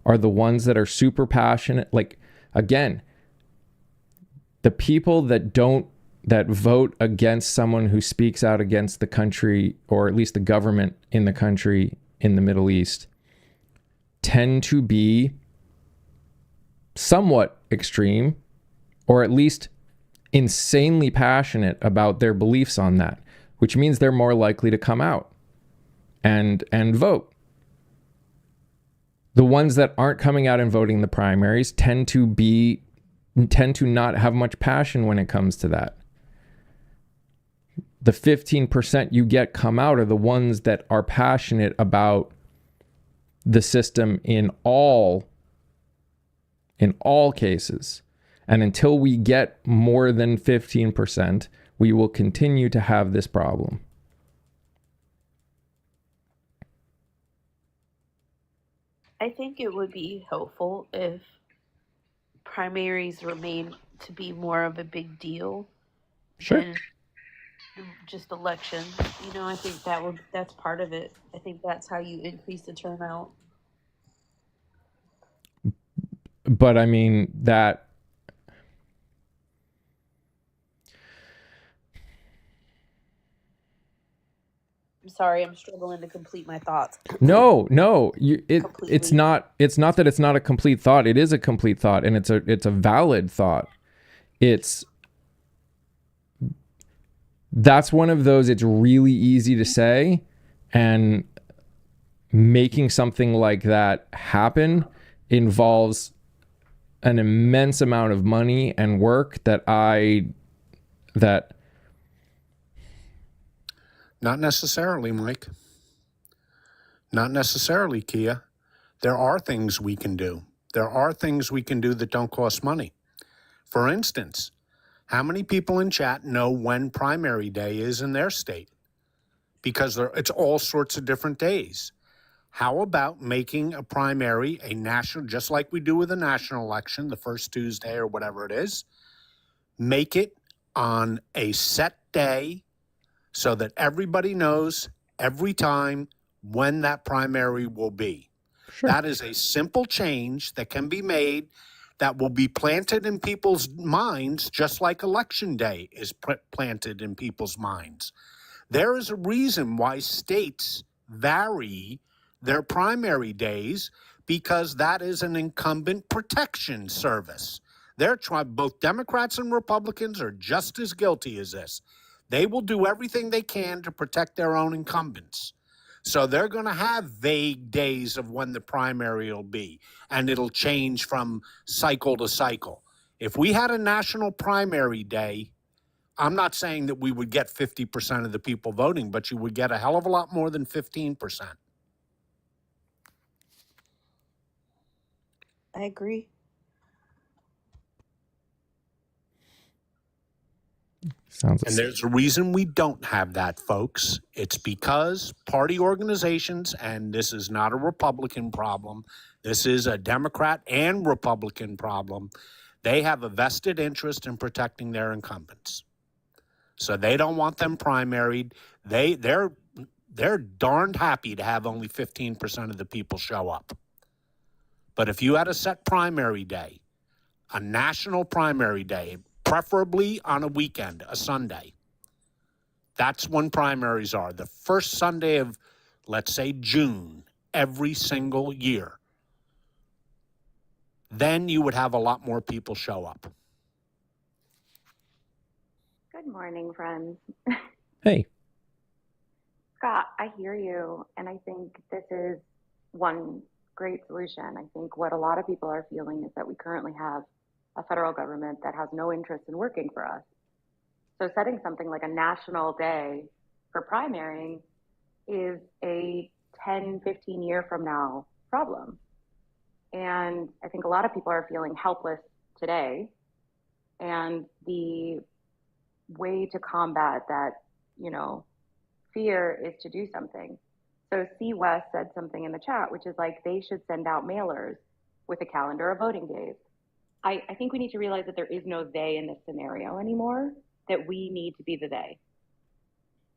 are the ones that are super passionate. Like, again, the people that vote against someone who speaks out against the country, or at least the government in the country in the Middle East, tend to be somewhat extreme, or at least insanely passionate about their beliefs on that, which means they're more likely to come out and vote. The ones that aren't coming out and voting in the primaries tend to not have much passion when it comes to that. The 15% you get come out are the ones that are passionate about the system in all cases. And until we get more than 15%, we will continue to have this problem. I think it would be helpful if primaries remain to be more of a big deal than just elections. You know, I think that's part of it. I think that's how you increase the turnout. But I mean, that I'm sorry, I'm struggling to complete my thoughts. No, it's not that it's not a complete thought. It is a complete thought, and it's a valid thought. That's one of those, it's really easy to say, and making something like that happen involves an immense amount of money and work that Not necessarily, Mike. Not necessarily, Kia. There are things we can do. There are things we can do that don't cost money. For instance, how many people in chat know when primary day is in their state? Because it's all sorts of different days. How about making a primary a national, just like we do with a national election, the first Tuesday or whatever it is, make it on a set day so that everybody knows every time when that primary will be. Sure. That is a simple change that can be made that will be planted in people's minds, just like Election Day is planted in people's minds. There is a reason why states vary their primary days, because that is an incumbent protection service. They're both Democrats and Republicans are just as guilty as this. They will do everything they can to protect their own incumbents. So they're going to have vague days of when the primary will be, and it'll change from cycle to cycle. If we had a national primary day, I'm not saying that we would get 50% of the people voting, but you would get a hell of a lot more than 15%. I agree. And there's a reason we don't have that, folks. It's because party organizations, and this is not a Republican problem, this is a Democrat and Republican problem, they have a vested interest in protecting their incumbents. So they don't want them primaried. They're darned happy to have only 15% of the people show up. But if you had a set primary day, a national primary day, preferably on a weekend, a Sunday, that's when primaries are. The first Sunday of, let's say, June, every single year. Then you would have a lot more people show up. Good morning, friends. Hey. Scott, I hear you, and I think this is one great solution. I think what a lot of people are feeling is that we currently have a federal government that has no interest in working for us. So setting something like a national day for primarying is a 10, 15 year from now problem. And I think a lot of people are feeling helpless today. And the way to combat that, fear is to do something. So C. West said something in the chat, which is like they should send out mailers with a calendar of voting days. I think we need to realize that there is no they in this scenario anymore, that we need to be the they.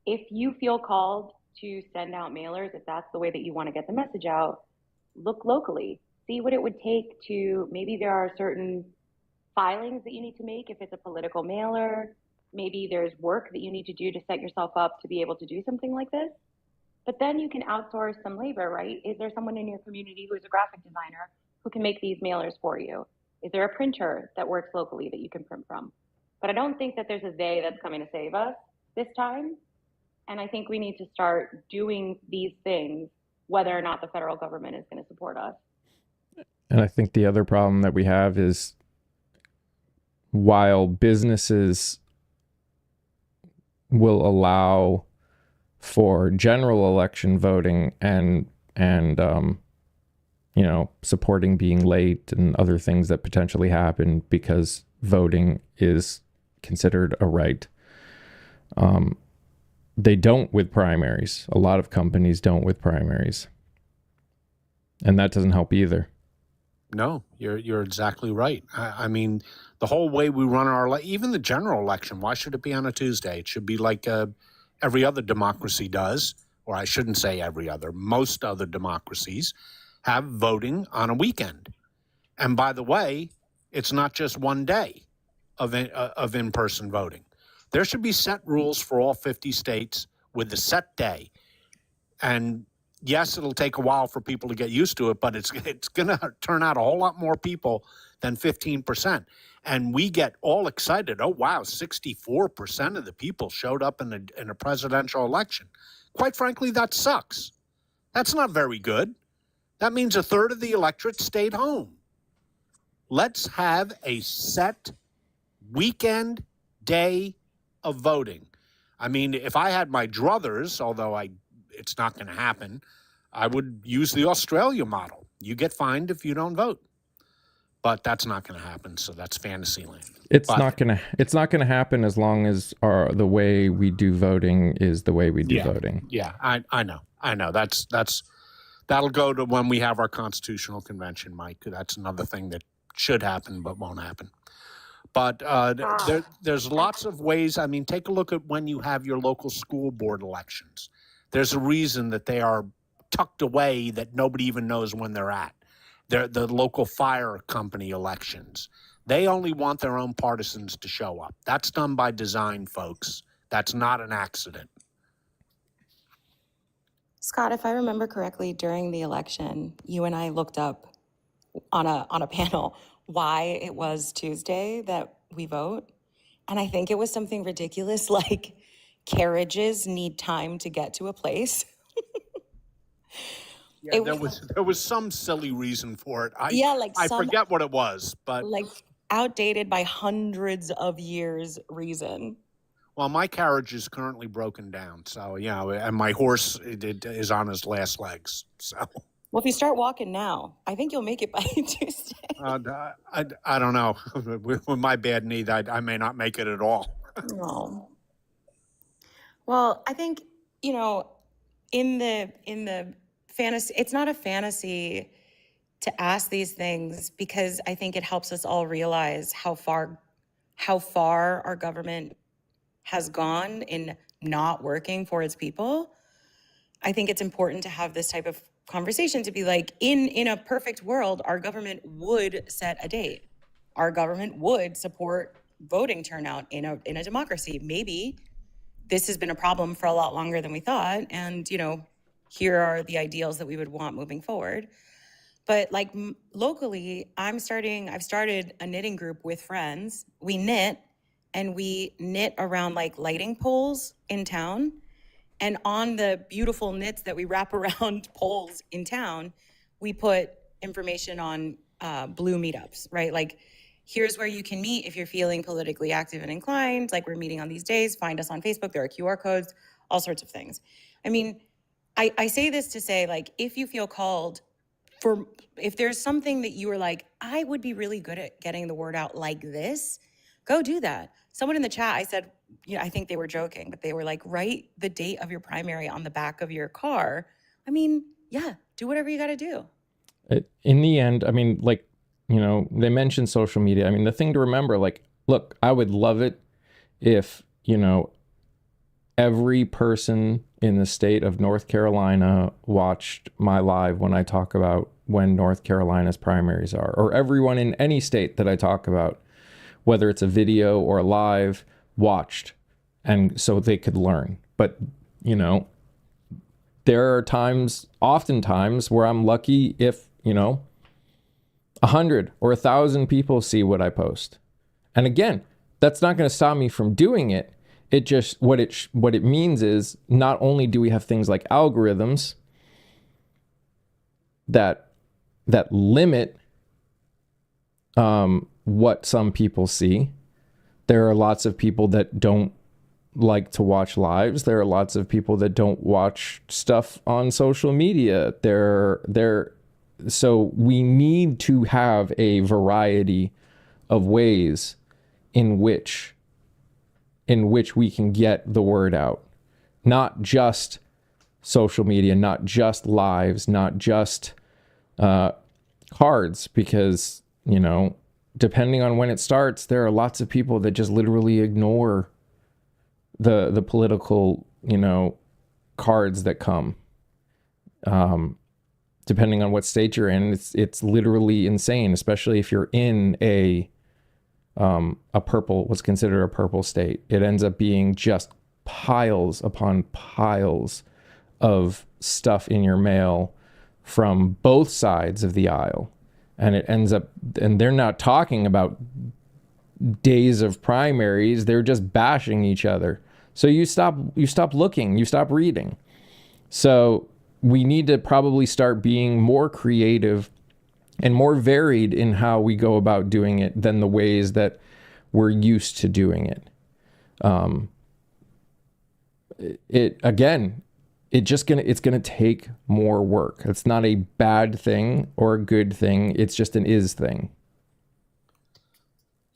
If you feel called to send out mailers, if that's the way that you want to get the message out, look locally. See what it would take to, maybe there are certain filings that you need to make if it's a political mailer. Maybe there's work that you need to do to set yourself up to be able to do something like this. But then you can outsource some labor, right? Is there someone in your community who is a graphic designer who can make these mailers for you? Is there a printer that works locally that you can print from? But I don't think that there's a they that's coming to save us this time. And I think we need to start doing these things, whether or not the federal government is going to support us. And I think the other problem that we have is, while businesses will allow for general election voting and supporting being late and other things that potentially happen because voting is considered a right, they don't with primaries. A lot of companies don't with primaries, and that doesn't help either. No, you're exactly right. I mean, the whole way we run our, even the general election, why should it be on a Tuesday? It should be like every other democracy does, or I shouldn't say every other, most other democracies have voting on a weekend. And by the way, it's not just one day of in-person voting. There should be set rules for all 50 states with the set day. And yes, it'll take a while for people to get used to it, but it's going to turn out a whole lot more people than 15%. And we get all excited. Oh, wow, 64% of the people showed up in a presidential election. Quite frankly, that sucks. That's not very good. That means a third of the electorate stayed home. Let's have a set weekend day of voting. I mean, if I had my druthers, although it's not going to happen, I would use the Australia model. You get fined if you don't vote. But that's not going to happen, so that's fantasy land. It's not gonna happen as long as the way we do voting is the way we do voting. Yeah, I know. That'll go to when we have our constitutional convention, Mike. That's another thing that should happen but won't happen. But there's lots of ways. I mean, take a look at when you have your local school board elections. There's a reason that they are tucked away that nobody even knows when they're at. They're the local fire company elections. They only want their own partisans to show up. That's done by design, folks. That's not an accident. Scott, if I remember correctly, during the election, you and I looked up on a panel why it was Tuesday that we vote. And I think it was something ridiculous like carriages need time to get to a place. Yeah, there was some silly reason for it. I forget what it was, but like outdated by hundreds of years reason. Well, my carriage is currently broken down, so yeah, and my horse is on his last legs. So, well, if you start walking now, I think you'll make it by Tuesday. I don't know. With my bad knee, I may not make it at all. No. Well, I think in the fantasy, it's not a fantasy to ask these things because I think it helps us all realize how far our government has gone in not working for its people. I think it's important to have this type of conversation to be like, in a perfect world, our government would set a date. Our government would support voting turnout in a democracy. Maybe this has been a problem for a lot longer than we thought. And, here are the ideals that we would want moving forward. But like locally, I've started a knitting group with friends. We knit around like lighting poles in town. And on the beautiful knits that we wrap around poles in town, we put information on blue meetups, right? Like, here's where you can meet if you're feeling politically active and inclined. Like, we're meeting on these days. Find us on Facebook. There are QR codes, all sorts of things. I mean, I say this to say, like, if you feel called if there's something that you are like, I would be really good at getting the word out like this, go do that. Someone in the chat, I said, I think they were joking, but they were like, write the date of your primary on the back of your car. I mean, yeah, do whatever you got to do. In the end, I mean, like, they mentioned social media. I mean, the thing to remember, like, look, I would love it if, every person in the state of North Carolina watched my live when I talk about when North Carolina's primaries are, or everyone in any state that I talk about, whether it's a video or a live, watched, and so they could learn. But, there are oftentimes where I'm lucky if, 100 or 1,000 people see what I post. And again, that's not going to stop me from doing it. It just, what it means is not only do we have things like algorithms that limit what some people see. There are lots of people that don't like to watch lives. There are lots of people that don't watch stuff on social media. So we need to have a variety of ways in which we can get the word out. Not just social media, not just lives, not just cards, because, depending on when it starts, there are lots of people that just literally ignore the political, cards that come. Depending on what state you're in, it's literally insane, especially if you're in what's considered a purple state. It ends up being just piles upon piles of stuff in your mail from both sides of the aisle. And it ends up, and they're not talking about days of primaries, they're just bashing each other. So you stop looking, you stop reading. So we need to probably start being more creative and more varied in how we go about doing it than the ways that we're used to doing it. It's gonna take more work. It's not a bad thing or a good thing. It's just an is thing.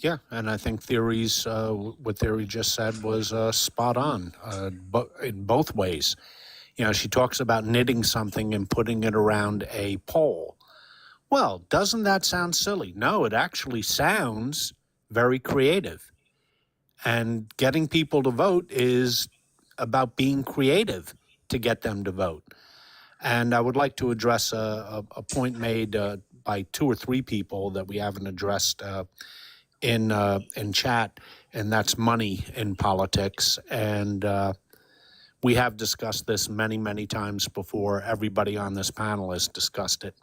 Yeah, and I think what Theory just said was spot on, in both ways. She talks about knitting something and putting it around a pole. Well, doesn't that sound silly? No, it actually sounds very creative. And getting people to vote is about being creative to get them to vote. And I would like to address a point made by two or three people that we haven't addressed in chat, and that's money in politics. And we have discussed this many, many times before. Everybody on this panel has discussed it.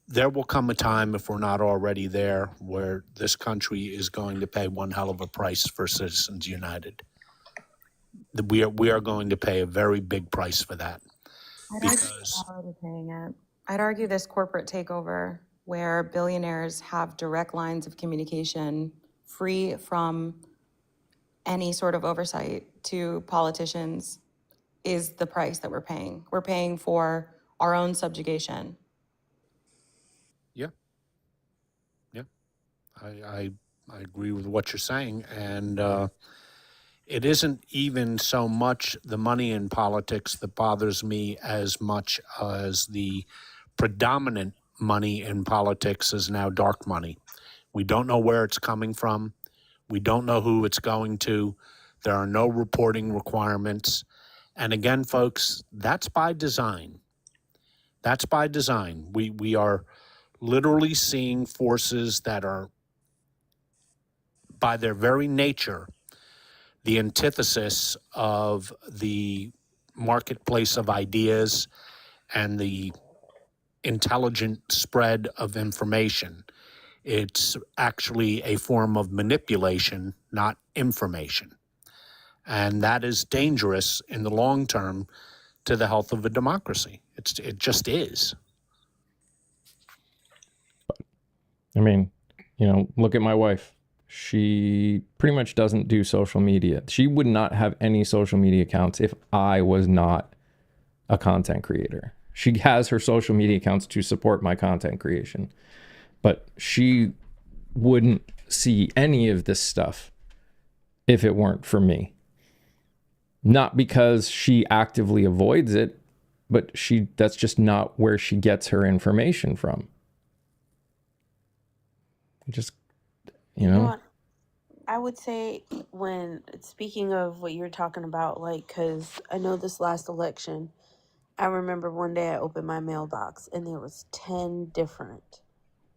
There will come a time, if we're not already there, where this country is going to pay one hell of a price for Citizens United. We are going to pay a very big price for that. Because Already paying it. I'd argue this corporate takeover where billionaires have direct lines of communication free from any sort of oversight to politicians is the price that we're paying. We're paying for our own subjugation. yeah, I agree with what you're saying, and it isn't even so much the money in politics that bothers me as much as the predominant money in politics is now dark money. We don't know where it's coming from. We don't know who it's going to. There are no reporting requirements. And again, folks, that's by design. That's by design. We are literally seeing forces that are, by their very nature, the antithesis of the marketplace of ideas and the intelligent spread of information. It's actually a form of manipulation, not information. And that is dangerous in the long term to the health of a democracy. It just is. I mean, look at my wife. She pretty much doesn't do social media. She would not have any social media accounts if I was not a content creator. She has her social media accounts to support my content creation, but she wouldn't see any of this stuff if it weren't for me. Not because she actively avoids it, but that's just not where she gets her information from. Just, You know what? I would say, when speaking of what you're talking about, like, because I know this last election, I remember one day I opened my mailbox and there was 10 different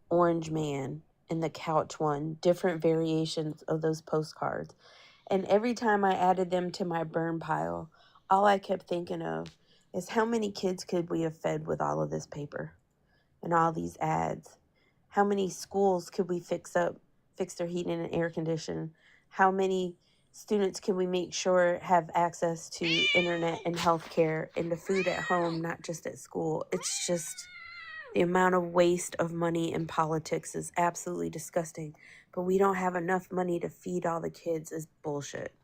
orange man and the couch one, different variations of those postcards. And every time I added them to my burn pile, all I kept thinking of is how many kids could we have fed with all of this paper and all these ads? How many schools could we fix their heating and air conditioning? How many students can we make sure have access to internet and healthcare and to food at home, not just at school? It's just, the amount of waste of money in politics is absolutely disgusting. But we don't have enough money to feed all the kids is bullshit.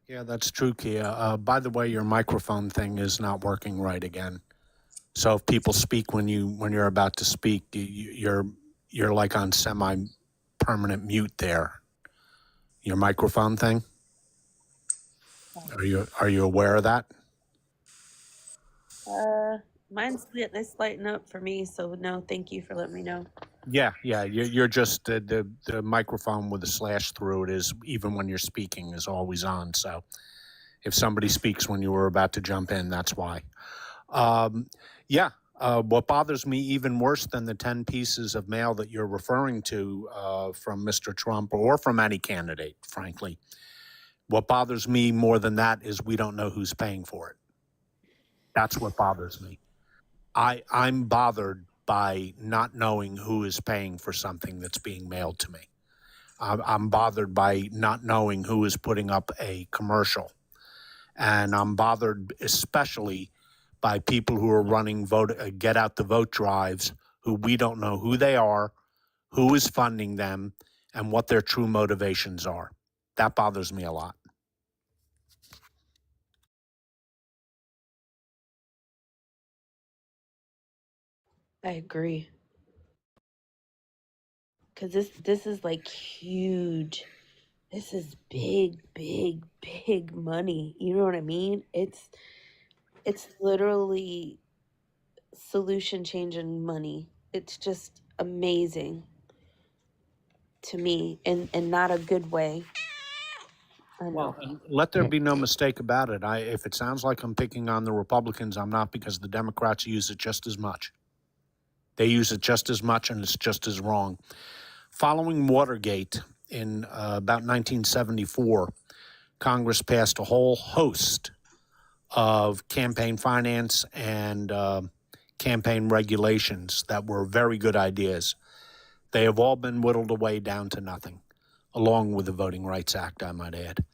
Yeah, that's true, Kia. By the way, your microphone thing is not working right again. So if people speak when you're about to speak, you're like on semi-permanent mute there. Your microphone thing. Are you aware of that? Mine's lighting up for me, so no, thank you for letting me know. Yeah. You're just the microphone with a slash through it is, even when you're speaking, is always on. So if somebody speaks when you were about to jump in, that's why. What bothers me even worse than the 10 pieces of mail that you're referring to from Mr. Trump or from any candidate, frankly, what bothers me more than that is we don't know who's paying for it. That's what bothers me. I'm bothered by not knowing who is paying for something that's being mailed to me. I'm bothered by not knowing who is putting up a commercial And I'm bothered especially by people who are running get out the vote drives, who we don't know who they are, who is funding them, and what their true motivations are. That bothers me a lot. I agree. Because this is like huge. This is big, big, big money. You know what I mean? It's literally solution changing money. It's just amazing to me, and not a good way. I know. Well, and let there be no mistake about it. If it sounds like I'm picking on the Republicans, I'm not, because the Democrats use it just as much. They use it just as much, and it's just as wrong. Following Watergate in about 1974, Congress passed a whole host of campaign finance and campaign regulations that were very good ideas. They have all been whittled away down to nothing, along with the Voting Rights Act, I might add.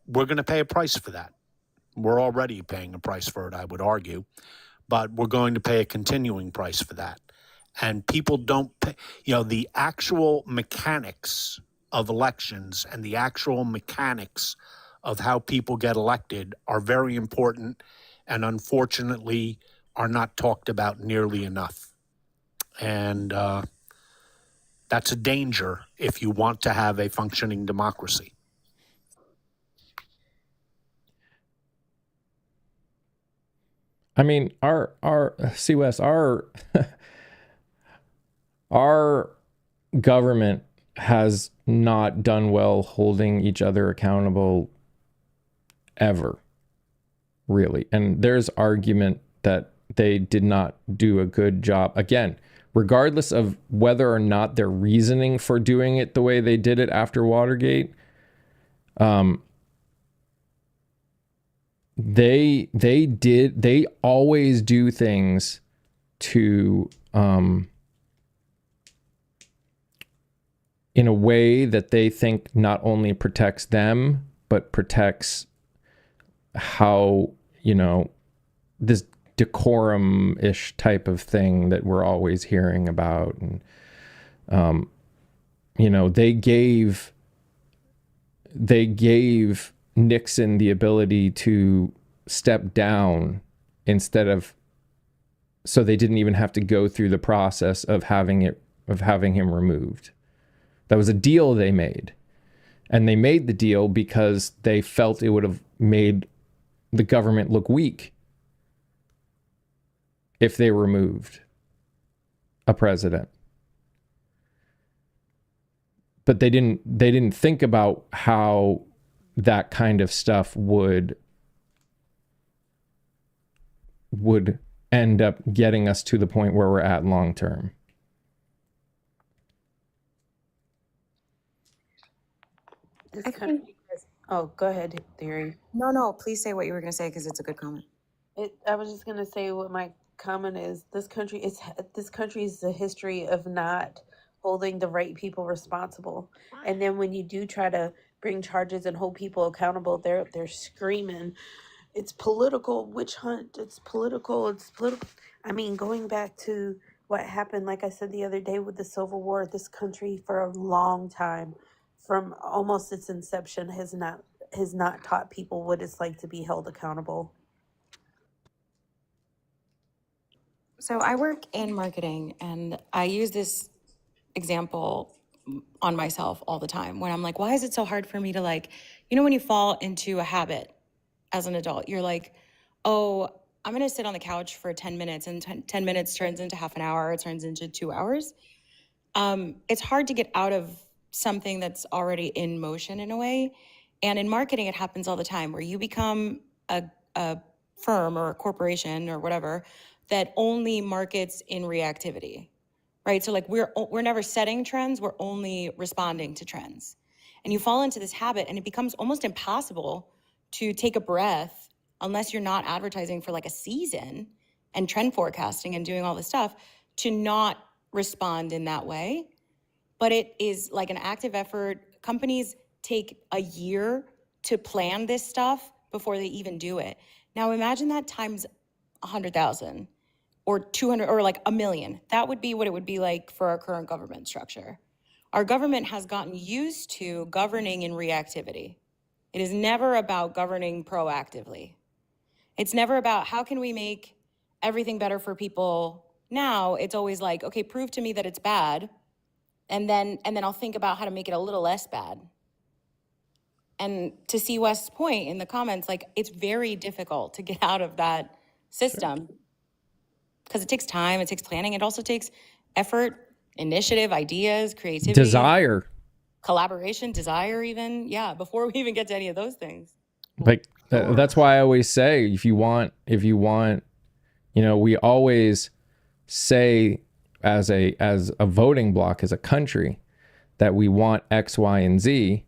We're going to pay a price for that. We're already paying a price for it, I would argue, but we're going to pay a continuing price for that. And people don't pay, the actual mechanics of elections and the actual mechanics of how people get elected are very important, and unfortunately are not talked about nearly enough. And that's a danger if you want to have a functioning democracy. I mean, our CWS, our government has not done well holding each other accountable ever, really. And there's argument that they did not do a good job. Again, regardless of whether or not their reasoning for doing it the way they did it after Watergate, they always do things to in a way that they think not only protects them, but protects how, this decorum-ish type of thing that we're always hearing about. And, they gave Nixon the ability to step down so they didn't even have to go through the process of having him removed. That was a deal they made. And they made the deal because they felt it would have made the government look weak if they removed a president. But they didn't think about how that kind of stuff would end up getting us to the point where we're at long term. Oh, go ahead, Theory. No, please say what you were going to say, because it's a good comment. I was just gonna say what my comment is. This country is the history of not holding the right people responsible, and then when you do try to bring charges and hold people accountable, they're screaming, "It's political witch hunt. It's political. It's political." I mean, going back to what happened, like I said the other day with the Civil War, this country for a long time, from almost its inception, has not taught people what it's like to be held accountable. So I work in marketing, and I use this example on myself all the time when I'm like, why is it so hard for me to, like, when you fall into a habit as an adult, you're like, oh, I'm going to sit on the couch for 10 minutes, and 10 minutes turns into half an hour, it turns into 2 hours. It's hard to get out of something that's already in motion in a way. And in marketing, it happens all the time, where you become a firm or a corporation or whatever that only markets in reactivity, right? So like we're never setting trends, we're only responding to trends. And you fall into this habit, and it becomes almost impossible to take a breath unless you're not advertising for like a season and trend forecasting and doing all this stuff, to not respond in that way. But it is like an active effort. Companies take a year to plan this stuff before they even do it. Now imagine that times 100,000 or 200 or like 1,000,000. That would be what it would be like for our current government structure. Our government has gotten used to governing in reactivity. It is never about governing proactively. It's never about how can we make everything better for people now. It's always like, okay, prove to me that it's bad, and then I'll think about how to make it a little less bad. And to see West's point in the comments, like, it's very difficult to get out of that system because it takes time, it takes planning, it also takes effort, initiative, ideas, creativity, Desire. collaboration, desire, even. Yeah, before we even get to any of those things. Like that's why I always say, if you want, we always say as a voting bloc, as a country, that we want X, Y, and Z.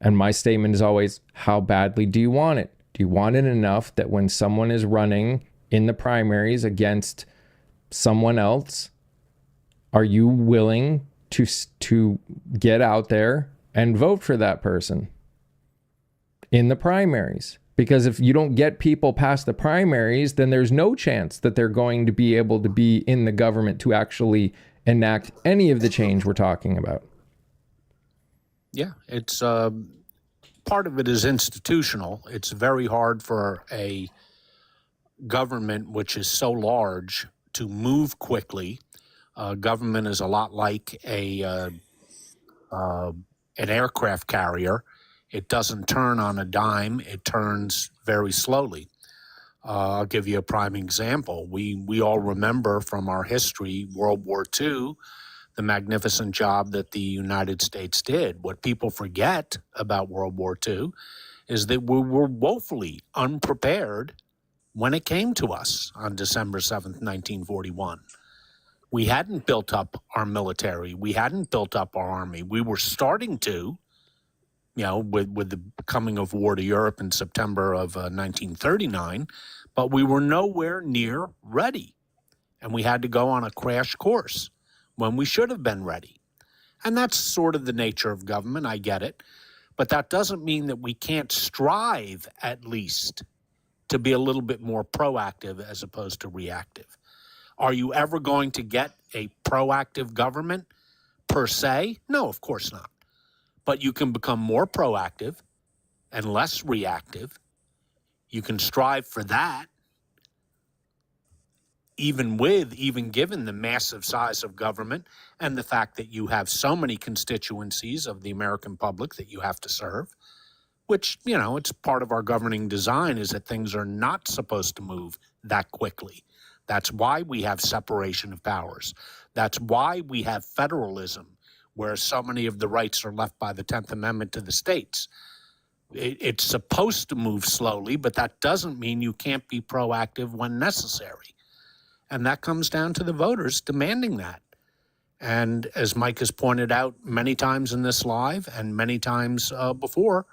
And my statement is always, how badly do you want it? Do you want it enough that when someone is running in the primaries against someone else, are you willing to get out there and vote for that person in the primaries? Because if you don't get people past the primaries, then there's no chance that they're going to be able to be in the government to actually enact any of the change we're talking about. Yeah, it's part of it is institutional. It's very hard for a government which is so large to move quickly. Government is a lot like an aircraft carrier. It doesn't turn on a dime. It turns very slowly. I'll give you a prime example. We all remember from our history, World War II, the magnificent job that the United States did. What people forget about World War II is that we were woefully unprepared when it came to us on December 7th, 1941. We hadn't built up our military. We hadn't built up our army. We were starting to, with the coming of war to Europe in September of 1939, but we were nowhere near ready. And we had to go on a crash course when we should have been ready. And that's sort of the nature of government. I get it. But that doesn't mean that we can't strive, at least, to be a little bit more proactive as opposed to reactive. Are you ever going to get a proactive government per se? No, of course not. But you can become more proactive and less reactive. You can strive for that, even given the massive size of government and the fact that you have so many constituencies of the American public that you have to serve, which, it's part of our governing design, is that things are not supposed to move that quickly. That's why we have separation of powers. That's why we have federalism, where so many of the rights are left by the 10th Amendment to the states. It's supposed to move slowly, but that doesn't mean you can't be proactive when necessary. And that comes down to the voters demanding that. And as Mike has pointed out many times in this live and many times before,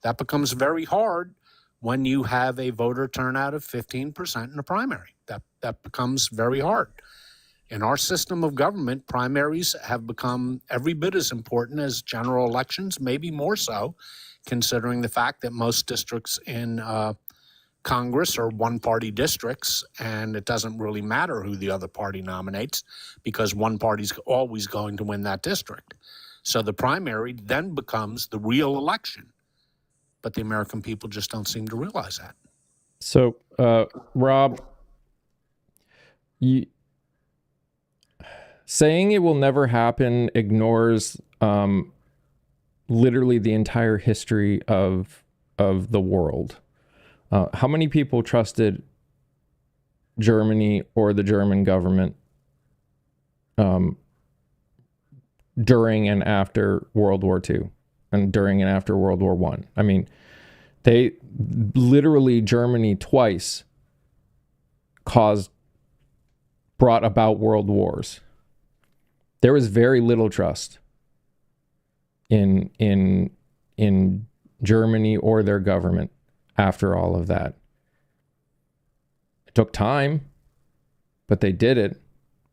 that becomes very hard when you have a voter turnout of 15% in a primary. That becomes very hard. In our system of government, primaries have become every bit as important as general elections, maybe more so, considering the fact that most districts in Congress are one-party districts, and it doesn't really matter who the other party nominates because one party's always going to win that district. So the primary then becomes the real election. But the American people just don't seem to realize that. So, Rob, saying it will never happen ignores literally the entire history of the world. How many people trusted Germany or the German government during and after World War II and during and after World War I? I mean, they literally, Germany twice brought about world wars. There was very little trust in Germany or their government after all of that. It took time, but they did it.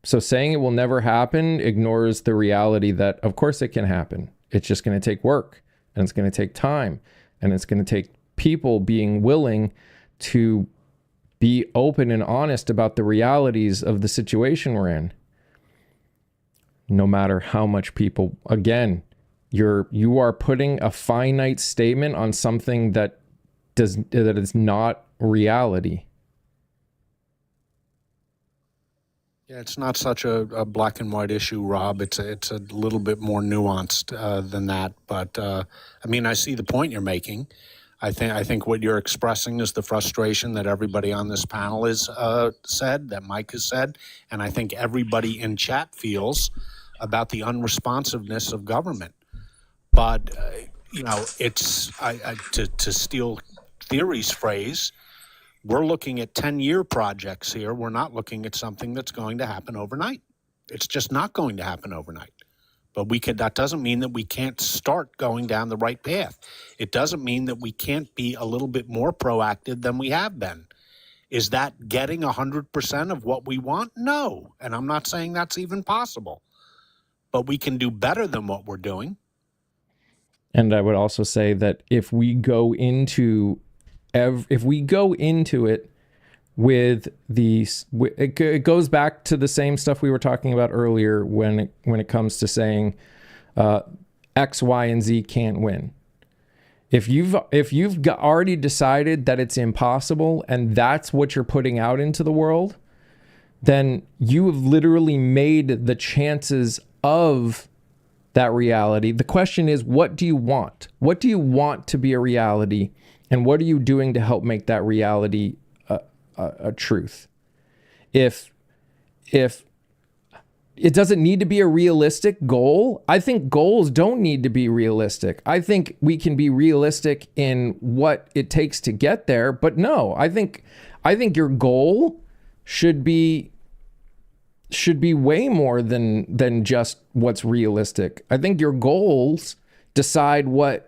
So saying it will never happen ignores the reality that, of course, it can happen. It's just going to take work and it's going to take time. And it's going to take people being willing to be open and honest about the realities of the situation we're in. No matter how much people, again, you are putting a finite statement on something that is not reality. Yeah, it's not such a black and white issue, Rob. It's a little bit more nuanced than that. But I mean, I see the point you're making. I think what you're expressing is the frustration that everybody on this panel has said, that Mike has said, and I think everybody in chat feels about the unresponsiveness of government. But you know, it's to steal Theory's phrase. We're looking at 10-year projects here. We're not looking at something that's going to happen overnight. It's just not going to happen overnight. But that doesn't mean that we can't start going down the right path. It doesn't mean that we can't be a little bit more proactive than we have been. Is that getting 100% of what we want? No. And I'm not saying that's even possible. But we can do better than what we're doing. And I would also say that if we go into it with these, it goes back to the same stuff we were talking about earlier when it comes to saying X, Y, and Z can't win. If you've already decided that it's impossible and that's what you're putting out into the world, then you have literally made the chances of that reality. The question is, what do you want? What do you want to be a reality? And what are you doing to help make that reality a truth? If it doesn't need to be a realistic goal, I think goals don't need to be realistic. I think we can be realistic in what it takes to get there, but no, I think your goal should be way more than just what's realistic. I think your goals decide what,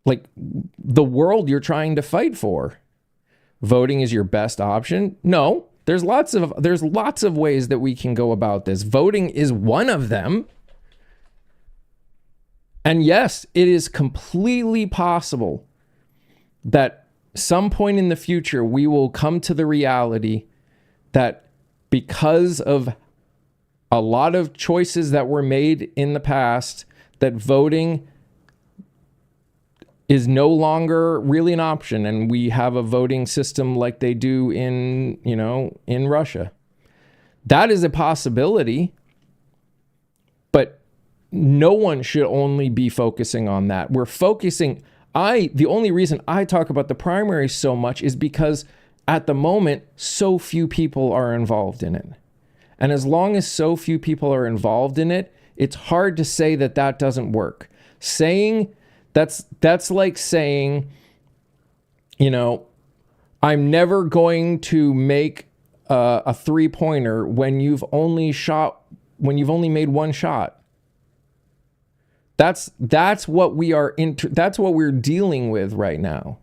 like, the world you're trying to fight for. Voting is your best option? No, there's lots of ways that we can go about this. Voting is one of them. And yes, it is completely possible that some point in the future, we will come to the reality that because of a lot of choices that were made in the past, that voting is no longer really an option, and we have a voting system like they do in Russia. That is a possibility, but no one should only be focusing on that. We're focusing. The only reason I talk about the primary so much is because at the moment, so few people are involved in it. And as long as so few people are involved in it, it's hard to say that doesn't work. That's like saying, I'm never going to make a 3-pointer when you've only made one shot. That's what we're dealing with right now.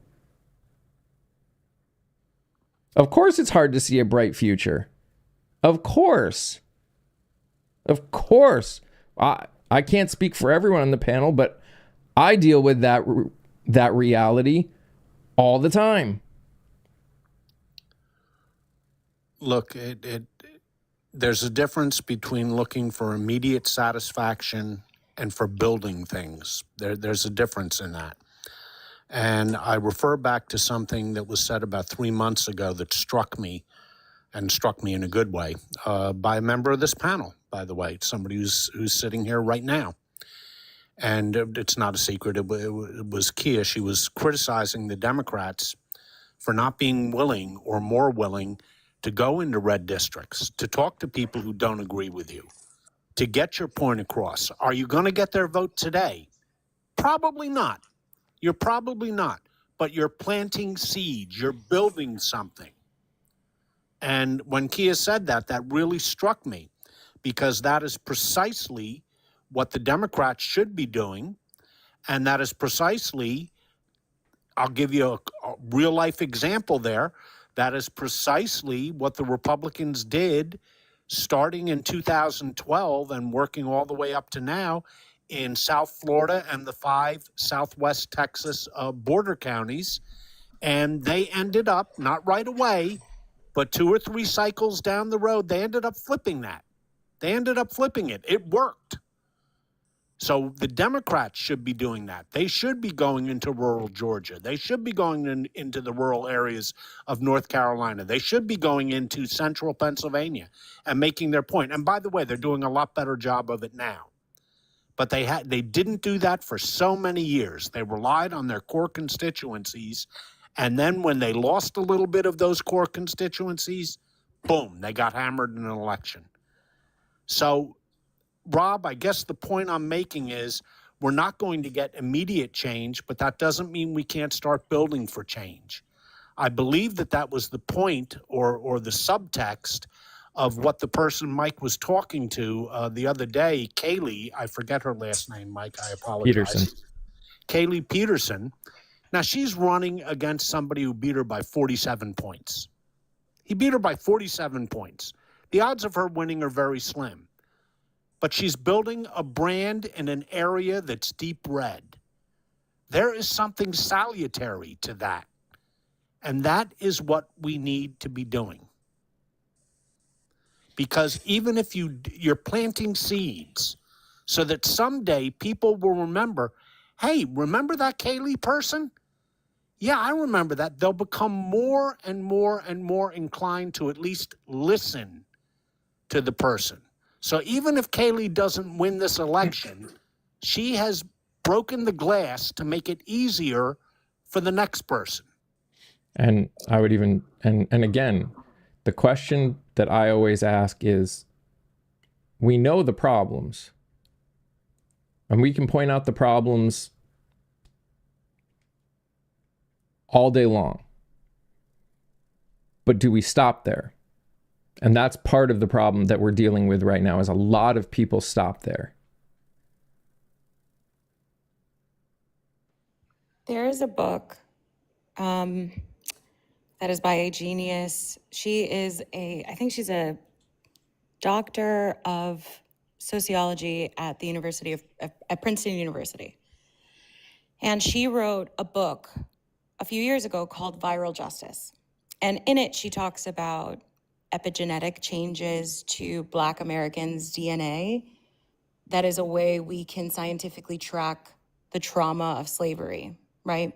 Of course it's hard to see a bright future. Of course. I can't speak for everyone on the panel, but I deal with that reality all the time. Look, there's a difference between looking for immediate satisfaction and for building things. There's a difference in that. And I refer back to something that was said about 3 months ago that struck me in a good way, by a member of this panel, by the way, somebody who's sitting here right now. And it's not a secret. It was Kia. She was criticizing the Democrats for not being willing or more willing to go into red districts, to talk to people who don't agree with you, to get your point across. Are you going to get their vote today? Probably not. You're probably not. But you're planting seeds. You're building something. And when Kia said that really struck me, because that is precisely what the Democrats should be doing. And that is precisely, I'll give you a real life example there. That is precisely what the Republicans did starting in 2012 and working all the way up to now in South Florida and the 5 Southwest Texas border counties. And they ended up, not right away, but 2 or 3 cycles down the road, they ended up flipping that. They ended up flipping it. It worked. So the Democrats should be doing that. They should be going into rural Georgia. They should be going into the rural areas of North Carolina. They should be going into central Pennsylvania and making their point. And by the way, they're doing a lot better job of it now. But they didn't do that for so many years. They relied on their core constituencies. And then when they lost a little bit of those core constituencies, boom, they got hammered in an election. So, Rob, I guess the point I'm making is we're not going to get immediate change, but that doesn't mean we can't start building for change. I believe that was the point or the subtext of what the person Mike was talking to the other day, Kaylee. I forget her last name, Mike. I apologize. Peterson. Kaylee Peterson. Now, she's running against somebody who beat her by 47 points. He beat her by 47 points. The odds of her winning are very slim. But she's building a brand in an area that's deep red. There is something salutary to that. And that is what we need to be doing. Because even if you're planting seeds so that someday people will remember, hey, remember that Kaylee person? Yeah, I remember that. They'll become more and more and more inclined to at least listen to the person. So even if Kaylee doesn't win this election, she has broken the glass to make it easier for the next person. And I would even, and again, the question that I always ask is, we know the problems, and we can point out the problems all day long. But do we stop there? And that's part of the problem that we're dealing with right now, is a lot of people stop there. There is a book that is by a genius. I think she's a doctor of sociology at the at Princeton University. And she wrote a book a few years ago called Viral Justice. And in it, she talks about epigenetic changes to Black Americans' DNA. That is a way we can scientifically track the trauma of slavery, right?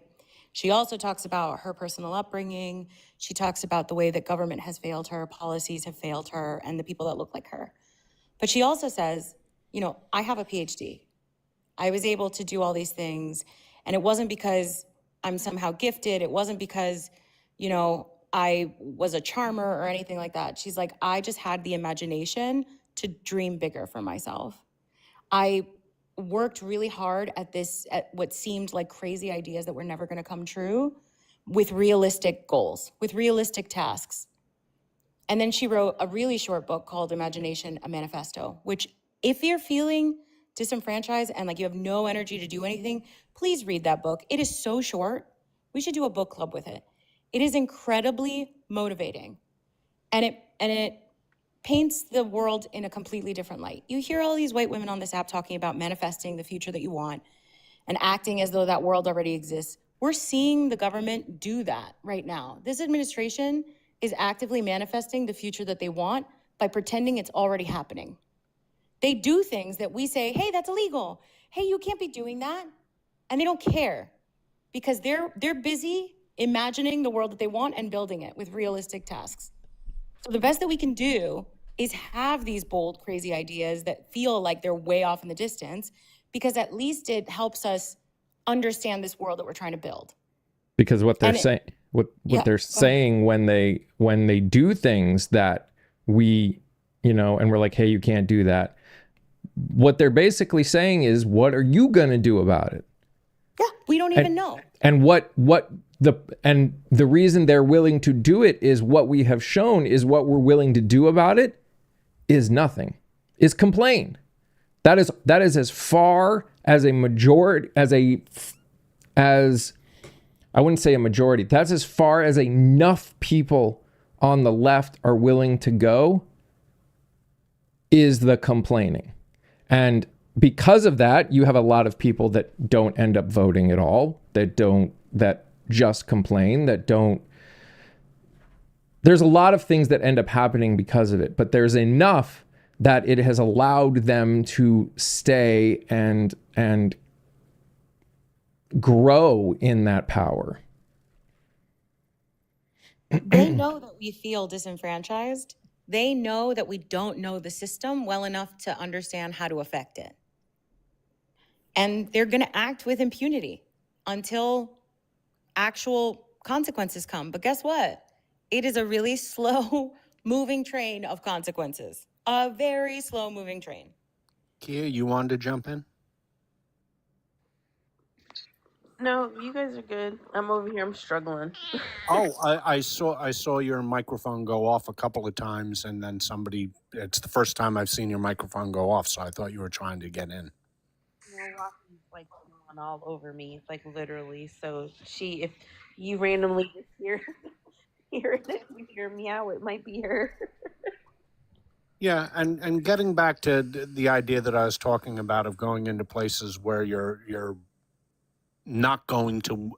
She also talks about her personal upbringing. She talks about the way that government has failed her, policies have failed her, and the people that look like her. But she also says, I have a PhD. I was able to do all these things, and it wasn't because I'm somehow gifted. It wasn't because, I was a charmer or anything like that. She's like, I just had the imagination to dream bigger for myself. I worked really hard at what seemed like crazy ideas that were never going to come true, with realistic goals, with realistic tasks. And then she wrote a really short book called Imagination, a Manifesto, which, if you're feeling disenfranchised and like you have no energy to do anything, please read that book. It is so short. We should do a book club with it. It is incredibly motivating. And it paints the world in a completely different light. You hear all these white women on this app talking about manifesting the future that you want and acting as though that world already exists. We're seeing the government do that right now. This administration is actively manifesting the future that they want by pretending it's already happening. They do things that we say, hey, that's illegal. Hey, you can't be doing that. And they don't care, because they're busy imagining the world that they want and building it with realistic tasks. So the best that we can do is have these bold, crazy ideas that feel like they're way off in the distance, because at least it helps us understand this world that we're trying to build. Because what they're saying, they're saying when they do things that we, and we're like, hey, you can't do that. What they're basically saying is, what are you going to do about it? Yeah, we don't even know. And the reason they're willing to do it is what we have shown is what we're willing to do about it is nothing, is complain. That is as far as a majority, as I wouldn't say a majority, that's as far as enough people on the left are willing to go, is the complaining. And because of that, you have a lot of people that don't end up voting at all, that just complain, there's a lot of things that end up happening because of it, but there's enough that it has allowed them to stay and grow in that power. They know that we feel disenfranchised. They know that we don't know the system well enough to understand how to affect it. And they're going to act with impunity until actual consequences come. But guess what? It is a really slow moving train of consequences. A very slow moving train. Kia, you wanted to jump in? No, you guys are good. I'm over here. I'm struggling. Oh, I saw your microphone go off a couple of times, and then it's the first time I've seen your microphone go off, so I thought you were trying to get in. Rocky's like on all over me, like literally. So if you randomly just hear it, you hear meow, it might be her. Yeah, and getting back to the idea that I was talking about of going into places where you're not going to,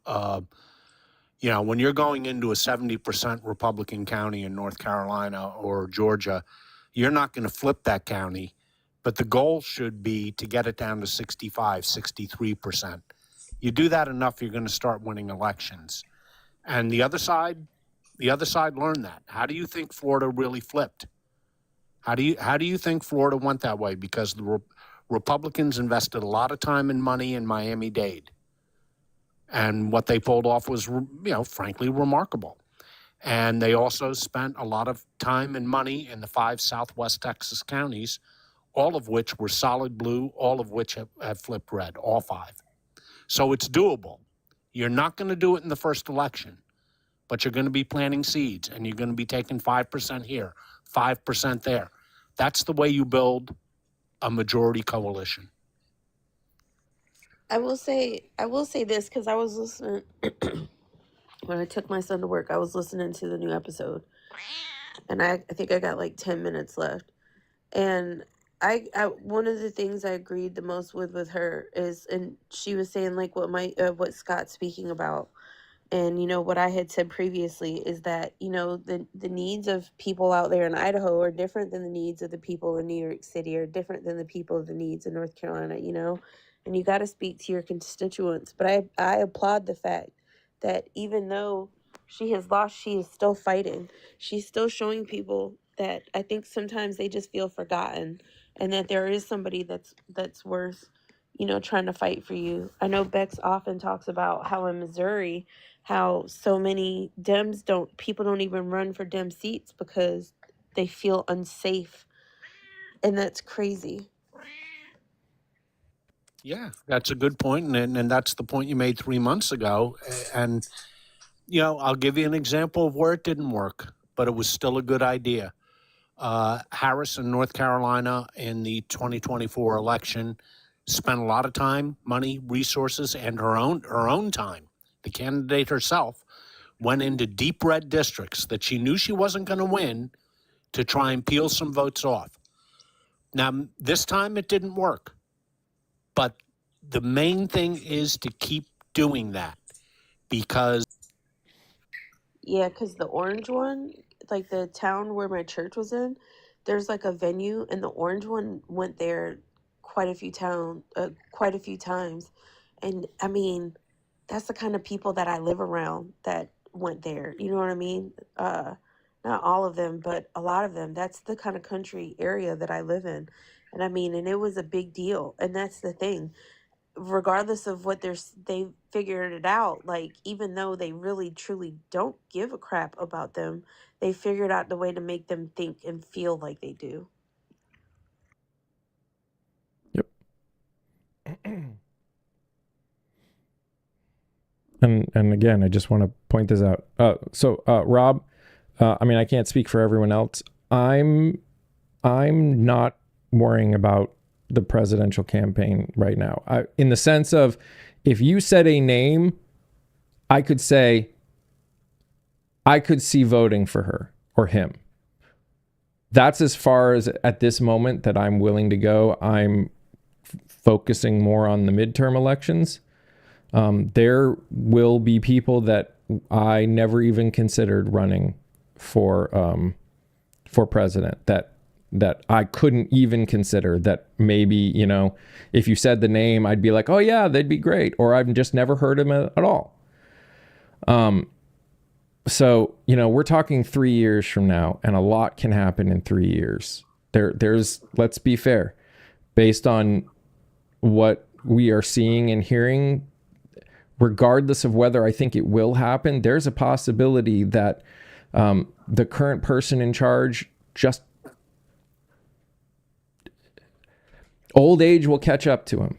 when you're going into a 70% Republican county in North Carolina or Georgia, you're not going to flip that county, but the goal should be to get it down to 65, 63%. You do that enough, you're going to start winning elections. And the other side learned that. How do you think Florida really flipped? How do you think Florida went that way? Because the Republicans invested a lot of time and money in Miami-Dade. And what they pulled off was, frankly, remarkable. And they also spent a lot of time and money in the 5 Southwest Texas counties, all of which were solid blue, all of which have flipped red, all 5. So it's doable. You're not going to do it in the first election, but you're going to be planting seeds, and you're going to be taking 5% here, 5% there. That's the way you build a majority coalition. I will say this, because I was listening when I took my son to work. I was listening to the new episode, and I think I got like 10 minutes left. And I one of the things I agreed the most with her is, and she was saying like what Scott's speaking about. And, what I had said previously is that, the needs of people out there in Idaho are different than the needs of the people in New York City, or different than the people of the needs in North Carolina, and you got to speak to your constituents. But I applaud the fact that even though she has lost, she is still fighting. She's still showing people that I think sometimes they just feel forgotten, and that there is somebody that's worth, trying to fight for you. I know Bex often talks about how in Missouri, how so many people don't even run for Dem seats because they feel unsafe. And that's crazy. Yeah, that's a good point, and that's the point you made 3 months ago. And, I'll give you an example of where it didn't work, but it was still a good idea. Harris in North Carolina in the 2024 election spent a lot of time, money, resources, and her own time. The candidate herself went into deep red districts that she knew she wasn't going to win to try and peel some votes off. Now, this time it didn't work, but the main thing is to keep doing that, because Yeah, because the orange one, like the town where my church was in, there's like a venue, and the orange one went there quite a few times. And I mean, that's the kind of people that I live around that went there. You know what I mean? Not all of them, but a lot of them. That's the kind of country area that I live in. And I mean, and it was a big deal. And that's the thing. Regardless of what they figured it out, like, even though they really truly don't give a crap about them, they figured out the way to make them think and feel like they do. Yep. And again, I just want to point this out. Rob, I mean, I can't speak for everyone else. I'm not worrying about the presidential campaign right now. In the sense of, if you said a name, I could say, I could see voting for her or him. That's as far as at this moment that I'm willing to go. I'm focusing more on the midterm elections, there will be people that I never even considered running for president that I couldn't even consider, that maybe, you know, if you said the name, I'd be like, oh yeah, they'd be great. Or I've just never heard of them at all. So, you know, we're talking 3 years from now, and a lot can happen in 3 years. There's, let's be fair, based on what we are seeing and hearing, regardless of whether I think it will happen, there's a possibility that the current person in charge, just old age will catch up to him.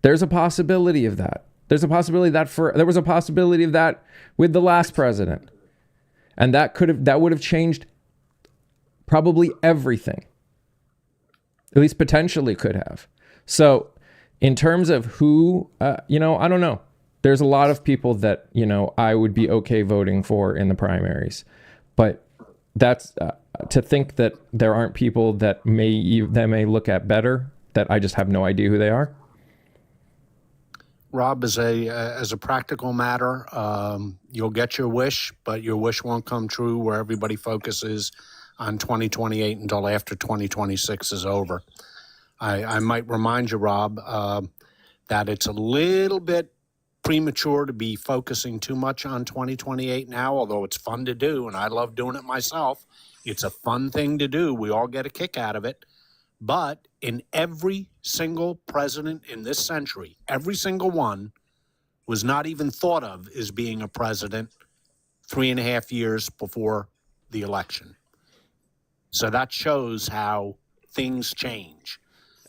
There's a possibility of that. There's a possibility that there was a possibility of that with the last president. And that would have changed probably everything. At least potentially could have. So in terms of who, you know, I don't know. There's a lot of people that, you know, I would be okay voting for in the primaries. But that's to think that there aren't people that may look at better, that I just have no idea who they are. Rob, as a practical matter, you'll get your wish, but your wish won't come true where everybody focuses on 2028 until after 2026 is over. I might remind you, Rob, that it's a little bit premature to be focusing too much on 2028 now, although it's fun to do, and I love doing it myself. It's a fun thing to do. We all get a kick out of it. But in every single president in this century, every single one was not even thought of as being a president 3.5 years before the election. So that shows how things change.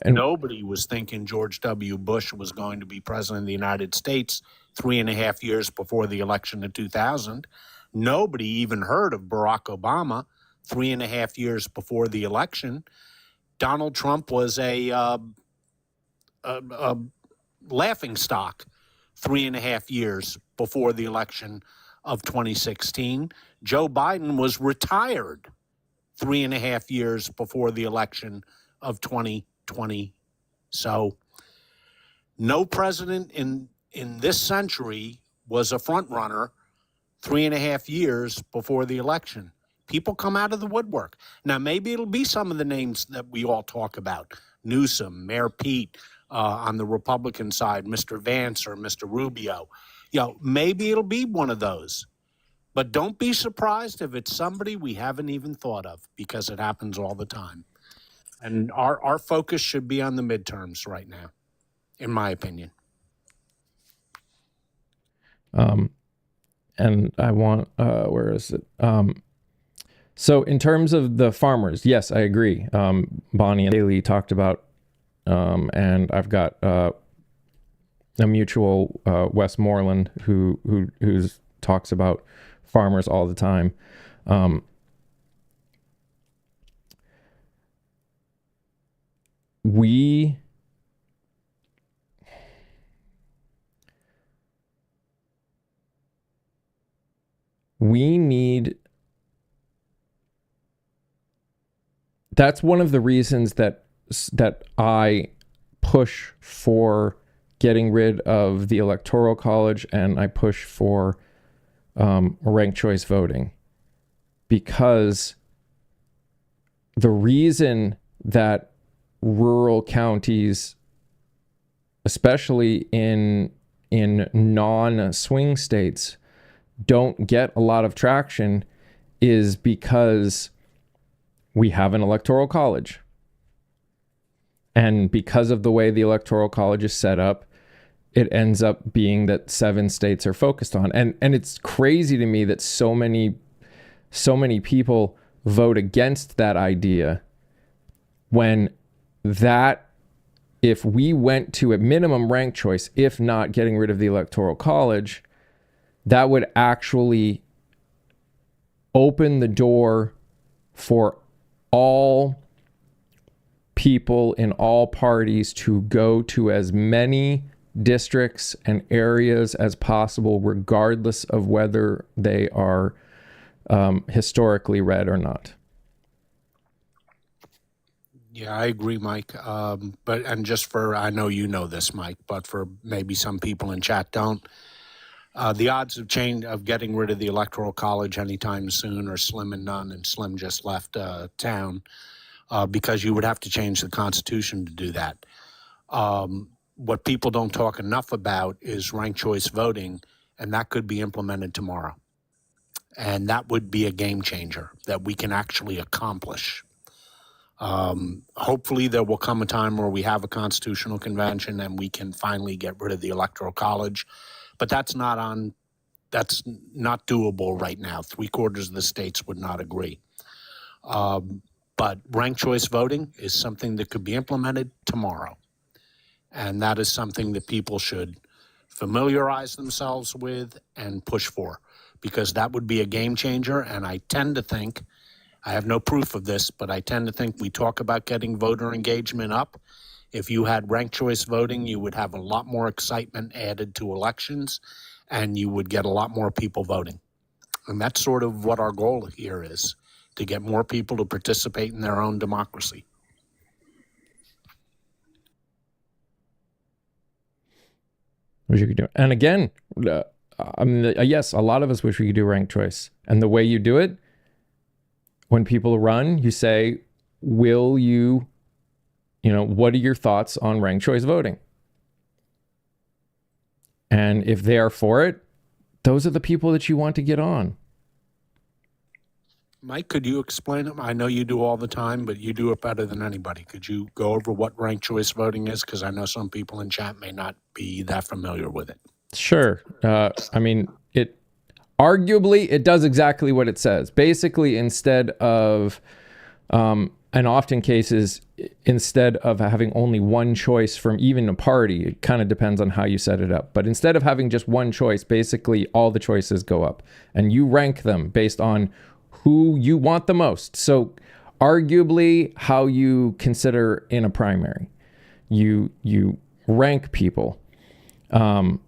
And nobody was thinking George W. Bush was going to be president of the United States 3.5 years before the election of 2000. Nobody even heard of Barack Obama 3.5 years before the election. Donald Trump was a laughing stock 3.5 years before the election of 2016. Joe Biden was retired 3.5 years before the election of 2020. So no president in this century was a front runner 3.5 years before the election. People come out of the woodwork. Now, maybe it'll be some of the names that we all talk about. Newsom, Mayor Pete, on the Republican side, Mr. Vance or Mr. Rubio. You know, maybe it'll be one of those. But don't be surprised if it's somebody we haven't even thought of, because it happens all the time. And our focus should be on the midterms right now, in my opinion. And I want, where is it? So in terms of the farmers, yes, I agree. Bonnie and Haley talked about, and I've got a mutual, Westmoreland, who talks about farmers all the time. We need, that's one of the reasons that I push for getting rid of the Electoral College, and I push for ranked choice voting, because the reason that rural counties, especially in non-swing states, don't get a lot of traction is because we have an electoral college. And because of the way the electoral college is set up, it ends up being that 7 states are focused on. And it's crazy to me that so many people vote against that idea, when that, if we went to a minimum ranked choice, if not getting rid of the electoral college, that would actually open the door for all people in all parties to go to as many districts and areas as possible, regardless of whether they are historically red or not. Yeah, I agree, Mike. And just for, I know you know this, Mike, but for maybe some people in chat don't, the odds of change of getting rid of the Electoral College anytime soon are slim and none. And Slim just left town because you would have to change the Constitution to do that. What people don't talk enough about is ranked choice voting, and that could be implemented tomorrow. And that would be a game changer that we can actually accomplish. Hopefully there will come a time where we have a constitutional convention and we can finally get rid of the Electoral College, but that's not doable right now. 3/4 of the states would not agree. But ranked choice voting is something that could be implemented tomorrow. And that is something that people should familiarize themselves with and push for, because that would be a game changer. And I tend to think, I have no proof of this, but I tend to think we talk about getting voter engagement up. If you had ranked choice voting, you would have a lot more excitement added to elections, and you would get a lot more people voting. And that's sort of what our goal here is, to get more people to participate in their own democracy. Wish you could do it. And again, yes, a lot of us wish we could do ranked choice. And the way you do it, when people run, you say, will you, what are your thoughts on ranked choice voting? And if they are for it, those are the people that you want to get on. Mike, could you explain it? I know you do all the time, but you do it better than anybody. Could you go over what ranked choice voting is? Because I know some people in chat may not be that familiar with it. Sure. Arguably, it does exactly what it says. Basically, instead of, and often cases, instead of having only one choice from even a party, it kind of depends on how you set it up. But instead of having just one choice, basically all the choices go up. And you rank them based on who you want the most. So arguably how you consider in a primary. You rank people. And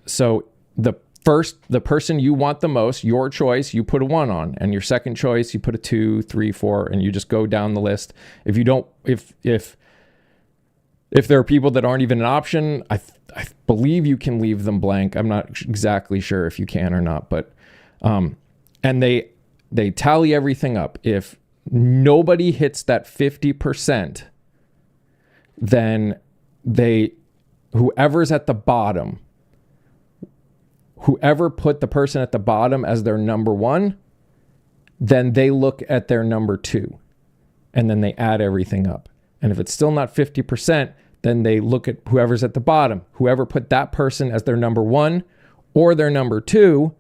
so the person you want the most, your choice, you put a 1 on, and your second choice, you put a 2, 3, 4, and you just go down the list. If you don't, if there are people that aren't even an option, I believe you can leave them blank. I'm not exactly sure if you can or not, but, and they tally everything up. If nobody hits that 50%, then whoever's at the bottom, whoever put the person at the bottom as their number 1, then they look at their number 2, and then they add everything up. And if it's still not 50%, then they look at whoever's at the bottom. Whoever put that person as their number 1 or their number 2,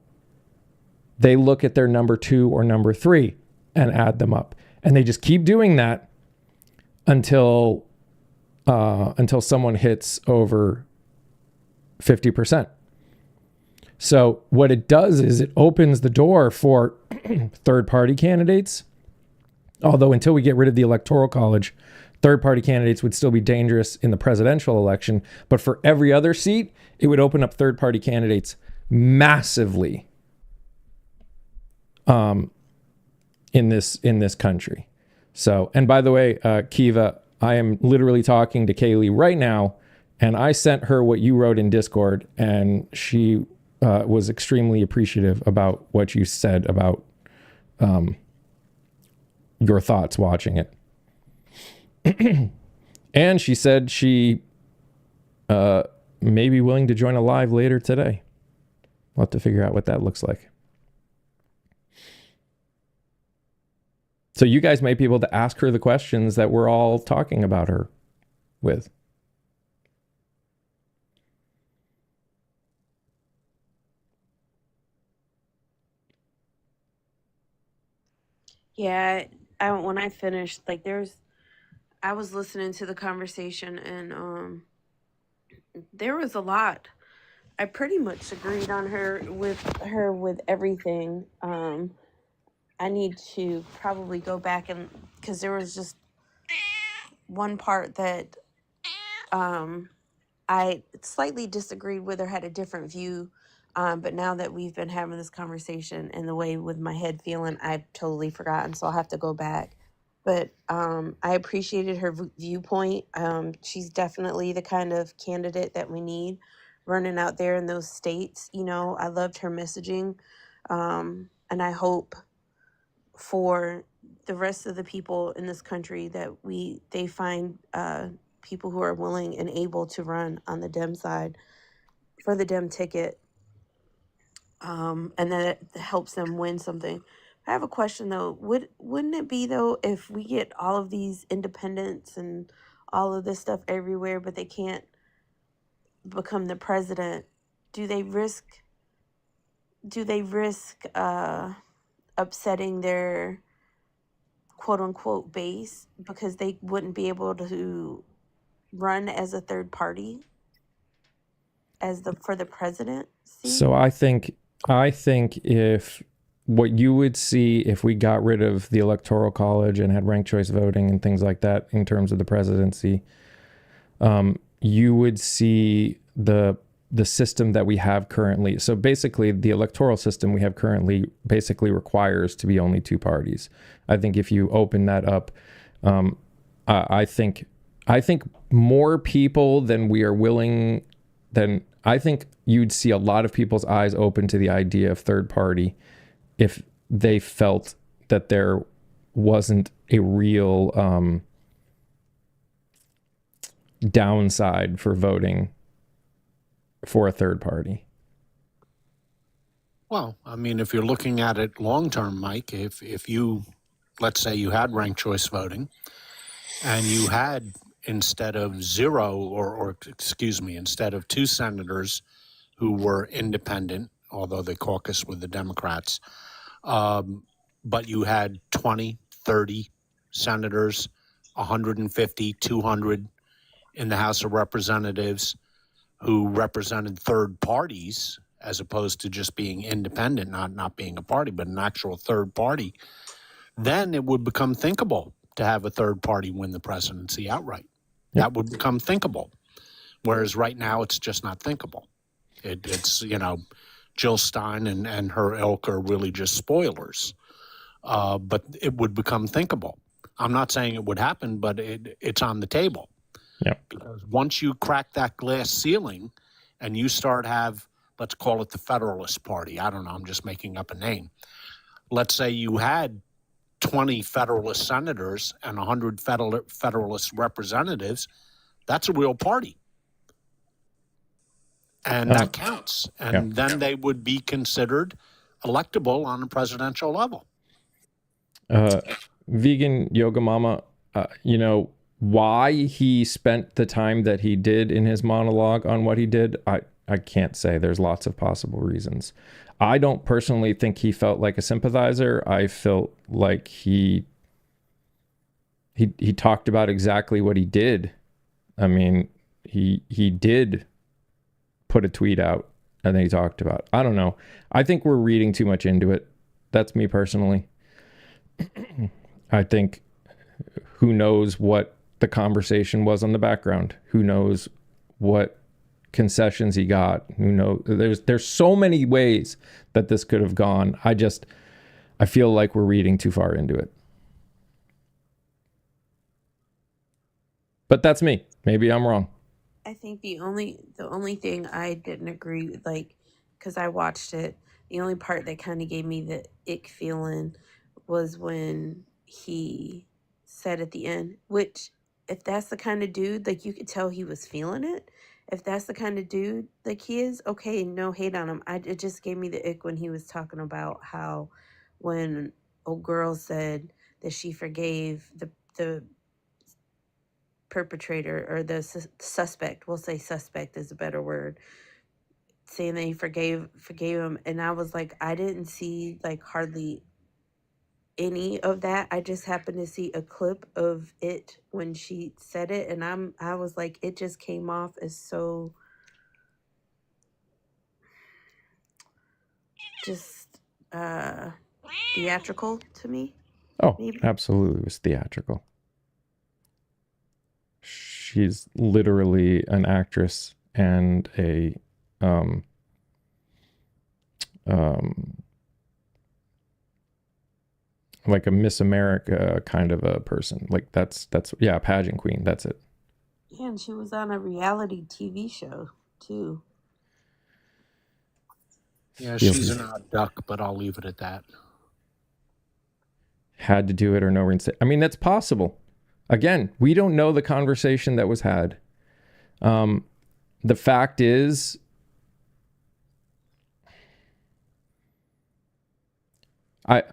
they look at their number 2 or number 3 and add them up. And they just keep doing that until someone hits over 50%. So what it does is it opens the door for third-party candidates. Although until we get rid of the Electoral College, third-party candidates would still be dangerous in the presidential election. But for every other seat, it would open up third-party candidates massively in this country. So, and by the way, Kiva, I am literally talking to Kaylee right now, and I sent her what you wrote in Discord, and she was extremely appreciative about what you said about your thoughts watching it. And she said she may be willing to join a live later today. We'll have to figure out what that looks like. So you guys might be able to ask her the questions that we're all talking about her with. Yeah, when I finished, like I was listening to the conversation, and there was a lot. I pretty much agreed on with everything. I need to probably go back, and because there was just one part that I slightly disagreed with or had a different view. But now that we've been having this conversation and the way with my head feeling, I've totally forgotten. So I'll have to go back. But I appreciated her viewpoint. She's definitely the kind of candidate that we need running out there in those states. You know, I loved her messaging. And I hope for the rest of the people in this country that they find people who are willing and able to run on the Dem side for the Dem ticket, and that it helps them win something. I have a question though. Wouldn't it be though if we get all of these independents and all of this stuff everywhere, but they can't become the president? Do they risk? Do they risk upsetting their quote unquote base because they wouldn't be able to run as a third party for the presidency? So I think if what you would see if we got rid of the electoral college and had ranked choice voting and things like that in terms of the presidency, you would see the system that we have currently. So basically, the electoral system we have currently basically requires to be only two parties. I think if you open that up, I think more people than we are willing. Then I think you'd see a lot of people's eyes open to the idea of third party if they felt that there wasn't a real downside for voting for a third party. Well, I mean, if you're looking at it long term, Mike, if you, let's say you had ranked choice voting and you had, instead of zero or excuse me, instead of two senators who were independent, although they caucus with the Democrats, but you had 20, 30 senators, 150, 200 in the House of Representatives who represented third parties as opposed to just being independent, not being a party, but an actual third party, then it would become thinkable to have a third party win the presidency outright. Yep. That would become thinkable. Whereas right now it's just not thinkable. It's, you know, Jill Stein and her ilk are really just spoilers. But it would become thinkable. I'm not saying it would happen, but it's on the table. Yeah. Because once you crack that glass ceiling and you start let's call it the Federalist Party. I don't know. I'm just making up a name. Let's say you had 20 Federalist senators and 100 Federalist representatives. That's a real party. And that counts. And then they would be considered electable on a presidential level. Vegan Yoga Mama, you know, why he spent the time that he did in his monologue on what he did, I can't say. There's lots of possible reasons. I don't personally think he felt like a sympathizer. I felt like he talked about exactly what he did. I mean, he did put a tweet out and then he talked about it. I don't know. I think we're reading too much into it. That's me personally. I think who knows what the conversation was on the background? Who knows what concessions he got? Who knows? There's so many ways that this could have gone. I feel like we're reading too far into it. But that's me. Maybe I'm wrong. I think the only thing I didn't agree with, like, because I watched it, the only part that kind of gave me the ick feeling was when he said at the end, which, if that's the kind of dude, like, you could tell he was feeling it. If that's the kind of dude like he is, okay, no hate on him. It just gave me the ick when he was talking about how when old girl said that she forgave the perpetrator or the suspect, we'll say suspect is a better word, saying that he forgave him, and I was like, I didn't see like hardly any of that. I just happened to see a clip of it when she said it, and I was like, it just came off as so just theatrical to me. Oh, Maybe. Absolutely, it was theatrical. She's literally an actress and a like a Miss America kind of a person. Like that's yeah, pageant queen. That's it. Yeah, and she was on a reality TV show too. Yeah, Feels she's an odd duck, but I'll leave it at that. had to do it or no reinstate. I mean, that's possible. Again, we don't know the conversation that was had. The fact is, I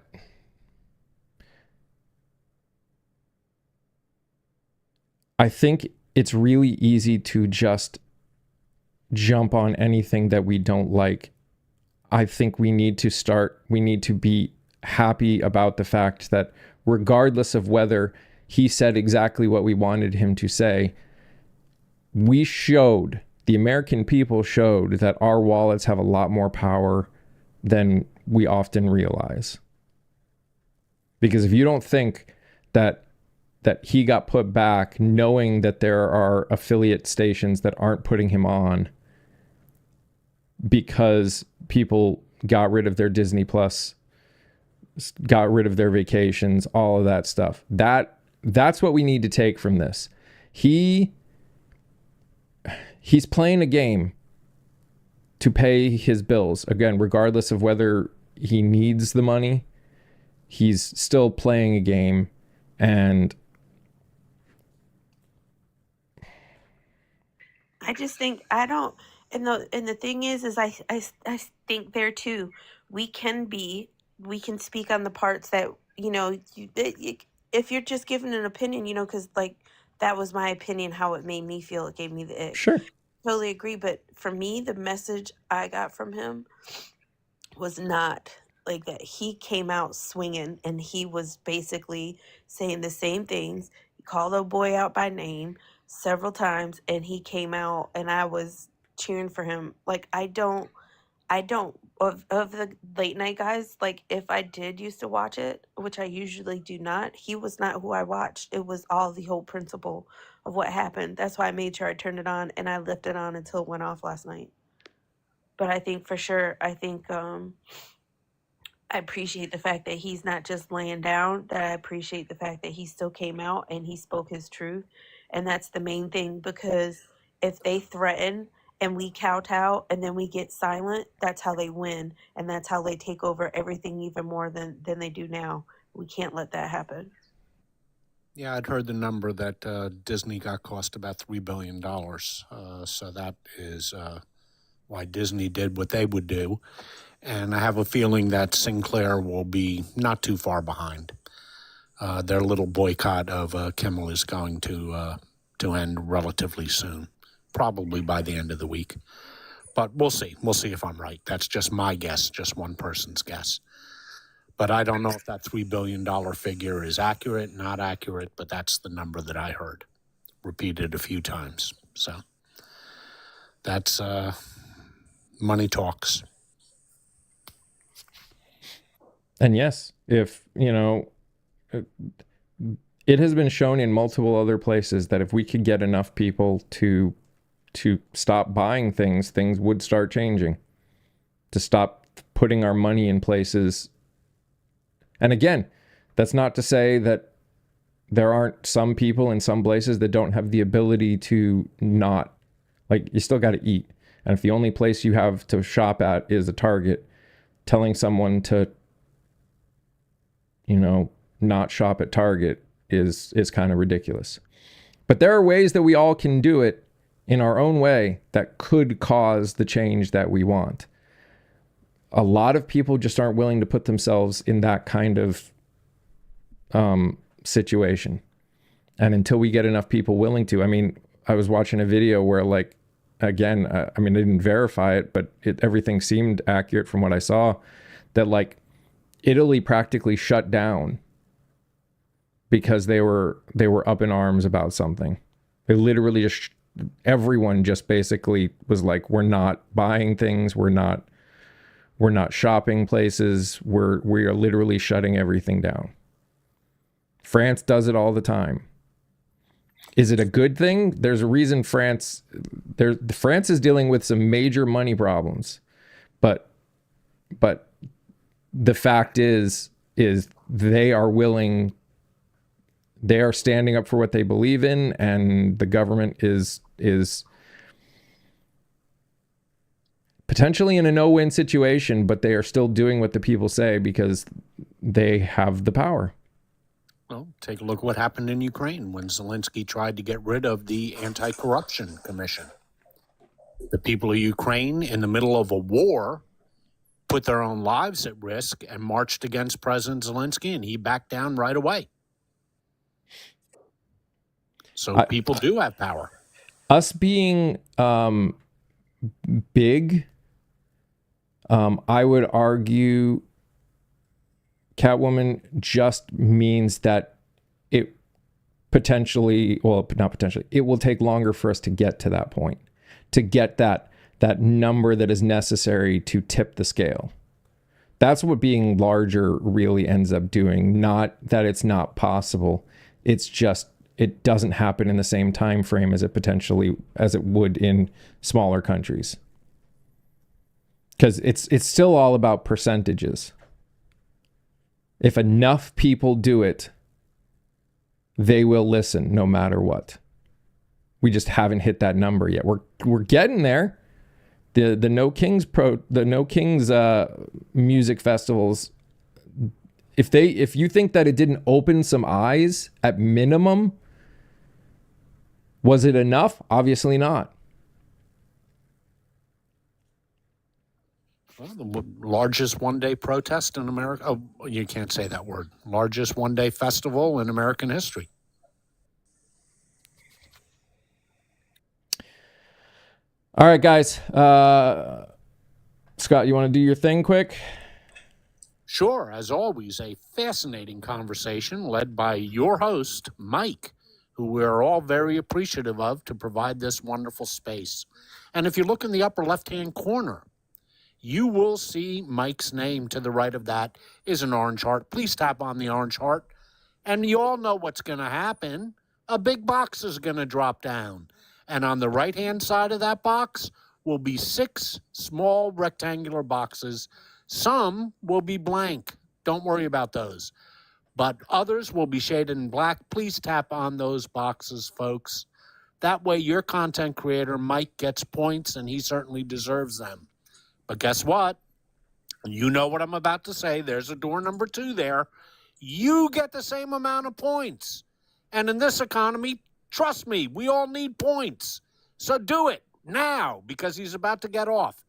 think it's really easy to just jump on anything that we don't like. I think we need to be happy about the fact that regardless of whether he said exactly what we wanted him to say, the American people showed that our wallets have a lot more power than we often realize. Because if you don't think that he got put back knowing that there are affiliate stations that aren't putting him on because people got rid of their Disney Plus, got rid of their vacations, all of that stuff. That's what we need to take from this. He's playing a game to pay his bills. Again, regardless of whether he needs the money, he's still playing a game. And I just think I don't, and the thing is I think there too, we can speak on the parts that if you're just giving an opinion, because like that was my opinion, how it made me feel, it gave me the ick. sure, Totally agree, but for me, the message I got from him was not like that. He came out swinging, and he was basically saying the same things. He called a boy out by name several times, and he came out, and I was cheering for him. Like I don't of the late night guys, like if I did used to watch it, which I usually do not, he was not who I watched. It was all the whole principle of what happened. That's why I made sure I turned it on, and I left it on until it went off last night. But I think for sure, I appreciate the fact that he's not just laying down, that I appreciate the fact that he still came out and he spoke his truth. And that's the main thing, because if they threaten and we kowtow and then we get silent, that's how they win. And that's how they take over everything even more than they do now. We can't let that happen. Yeah, I'd heard the number that Disney got cost about $3 billion. So that is why Disney did what they would do. And I have a feeling that Sinclair will be not too far behind. Their little boycott of Kimmel is going to end relatively soon, probably by the end of the week. But we'll see. We'll see if I'm right. That's just my guess, just one person's guess. But I don't know if that $3 billion figure is accurate, not accurate, but that's the number that I heard, repeated a few times. So that's money talks. and yes, if it has been shown in multiple other places that if we could get enough people to stop buying things would start changing, to stop putting our money in places. And again, that's not to say that there aren't some people in some places that don't have the ability to not, like, you still got to eat. And if the only place you have to shop at is a Target, telling someone to not shop at Target is kind of ridiculous. But there are ways that we all can do it in our own way that could cause the change that we want. A lot of people just aren't willing to put themselves in that kind of situation. And until we get enough people willing to, I mean, I was watching a video where, like, again, I didn't verify it, but everything seemed accurate from what I saw, that like Italy practically shut down because they were up in arms about something. They literally everyone just basically was like, we're not buying things, we're not shopping places, we are literally shutting everything down. France does it all the time. Is it a good thing? There's a reason France is dealing with some major money problems, but the fact is they are willing, they are standing up for what they believe in, and the government is potentially in a no-win situation, but they are still doing what the people say because they have the power. Well, take a look at what happened in Ukraine when Zelensky tried to get rid of the Anti-Corruption Commission. The people of Ukraine, in the middle of a war, put their own lives at risk and marched against President Zelensky, and he backed down right away. So people do have power. Us being big, I would argue, Catwoman, just means that it potentially, well, not potentially, it will take longer for us to get to that point, to get that number that is necessary to tip the scale. That's what being larger really ends up doing. Not that it's not possible. It's just, it doesn't happen in the same time frame as it would in smaller countries. Because it's still all about percentages. If enough people do it, they will listen no matter what. We just haven't hit that number yet. We're getting there. The No Kings music festivals. If you think that it didn't open some eyes at minimum, was it enough? Obviously not. Well, the largest one-day protest in America. Oh, you can't say that word. Largest one-day festival in American history. All right, guys. Scott, you want to do your thing quick? Sure. As always, a fascinating conversation led by your host, Mike, who we're all very appreciative of to provide this wonderful space. And if you look in the upper left-hand corner, you will see Mike's name. To the right of that is an orange heart. Please tap on the orange heart. And you all know what's going to happen. A big box is going to drop down. And on the right-hand side of that box will be 6 small rectangular boxes. Some will be blank. Don't worry about those. But others will be shaded in black. Please tap on those boxes, folks. That way your content creator, Mike, gets points, and he certainly deserves them. But guess what? You know what I'm about to say. There's a door number 2 there. You get the same amount of points. And in this economy, trust me, we all need points. So do it now, because he's about to get off.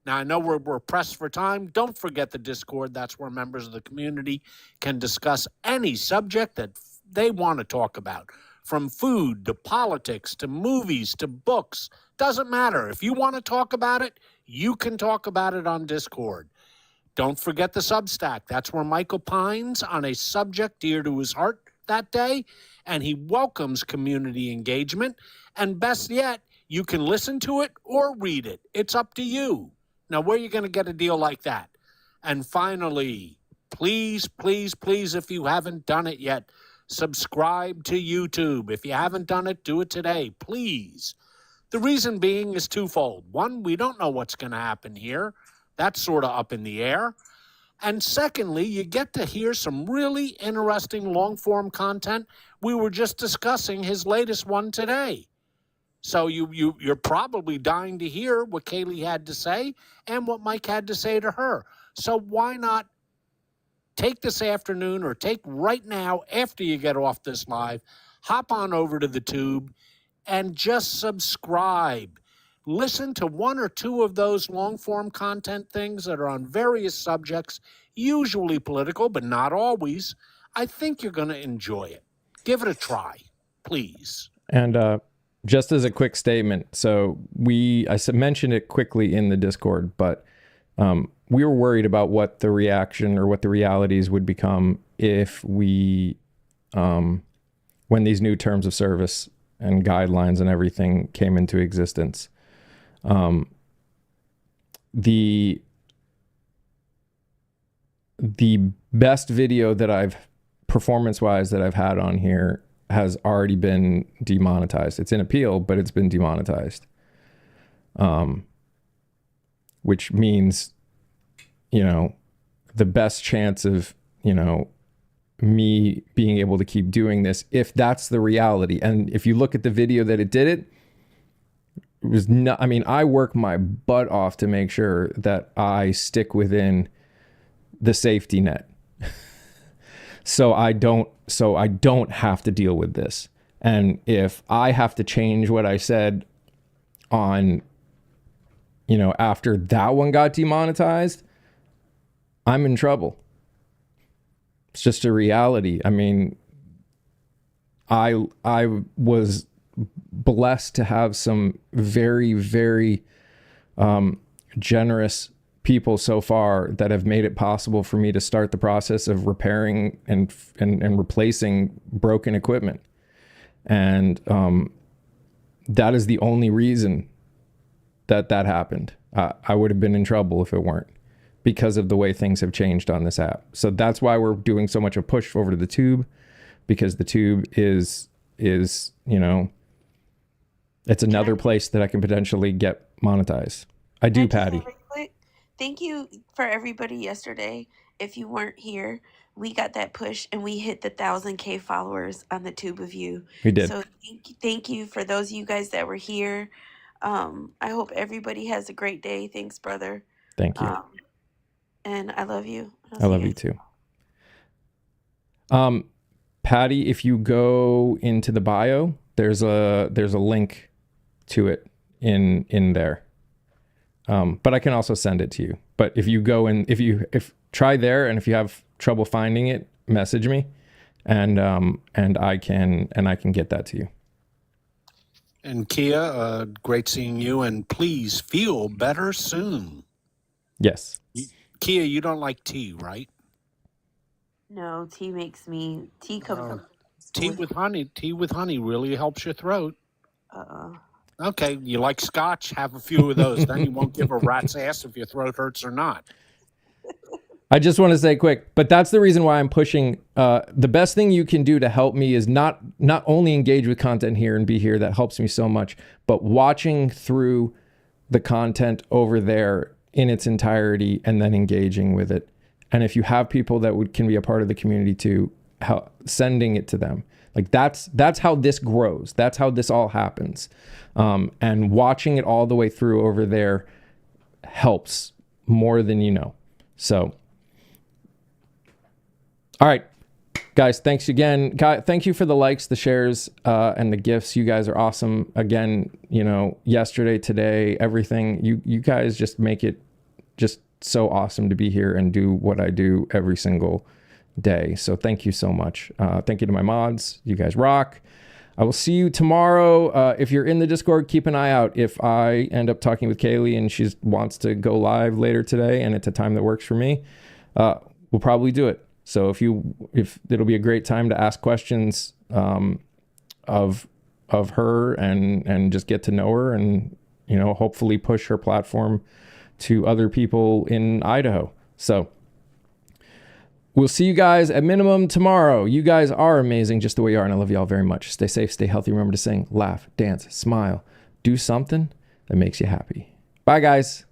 Now, I know we're pressed for time. Don't forget the Discord. That's where members of the community can discuss any subject that they want to talk about, from food to politics to movies to books. Doesn't matter. If you want to talk about it, you can talk about it on Discord. Don't forget the Substack. That's where Mike opines on a subject dear to his heart that day, and he welcomes community engagement. And best yet, you can listen to it or read it. It's up to you. Now, where are you going to get a deal like that? And finally, please, please, please, if you haven't done it yet, subscribe to YouTube. If you haven't done it, do it today, please. The reason being is twofold. One, we don't know what's going to happen here. That's sort of up in the air. And secondly, you get to hear some really interesting long-form content. We were just discussing his latest one today. So you're probably dying to hear what Kaylee had to say and what Mike had to say to her. So why not take this afternoon, or take right now after you get off this live, hop on over to the tube and just subscribe. Listen to 1 or 2 of those long-form content things that are on various subjects, usually political, but not always. I think you're going to enjoy it. Give it a try, please. And just as a quick statement, so I mentioned it quickly in the Discord, but we were worried about what the reaction or what the realities would become if we, when these new terms of service and guidelines and everything came into existence. The best video that I've performance-wise that I've had on here has already been demonetized. It's in appeal, but it's been demonetized. Which means, the best chance of, you know, me being able to keep doing this if that's the reality. And if you look at the video that it did it, it was not, I mean, I work my butt off to make sure that I stick within the safety net. so I don't have to deal with this. And if I have to change what I said on, you know, after that one got demonetized, I'm in trouble. It's just a reality. I mean, I was blessed to have some very, very generous people so far that have made it possible for me to start the process of repairing and replacing broken equipment. And that is the only reason that happened. I would have been in trouble if it weren't, because of the way things have changed on this app. So that's why we're doing so much of a push over to the tube, because the tube is, you know, it's another place that I can potentially get monetized. I do, Patty. Thank you for everybody yesterday. If you weren't here, we got that push and we hit the 1,000K followers on the Tube of You. We did. So thank you for those of you guys that were here. I hope everybody has a great day. Thanks, brother. Thank you. And I love you. I love you too. Patty, if you go into the bio, there's a link to it in there. But I can also send it to you. But if you go in, if try there, and if you have trouble finding it, message me, and I can get that to you. And Kia, great seeing you, and please feel better soon. Yes. Kia, you don't like tea, right? No, tea comes from tea with honey. Tea with honey really helps your throat. Okay, you like scotch? Have a few of those. Then you won't give a rat's ass if your throat hurts or not. I just want to say quick, but that's the reason why I'm pushing. The best thing you can do to help me is not only engage with content here and be here. That helps me so much, but watching through the content over there in its entirety and then engaging with it. And if you have people that can be a part of the community too, sending it to them. Like that's how this grows. That's how this all happens. And watching it all the way through over there helps more than you know. So, all right, guys, thanks again. Thank you for the likes, the shares, and the gifts. You guys are awesome. Again, you know, yesterday, today, everything. You guys just make it just so awesome to be here and do what I do every single day. So thank you so much. Thank you to my mods. You guys rock. I will see you tomorrow. If you're in the Discord, keep an eye out. If I end up talking with Kaylee and she wants to go live later today and it's a time that works for me, we'll probably do it. So if it'll be a great time to ask questions of her and just get to know her and, you know, hopefully push her platform to other people in Idaho. So we'll see you guys at minimum tomorrow. You guys are amazing just the way you are, and I love you all very much. Stay safe, stay healthy. Remember to sing, laugh, dance, smile. Do something that makes you happy. Bye, guys.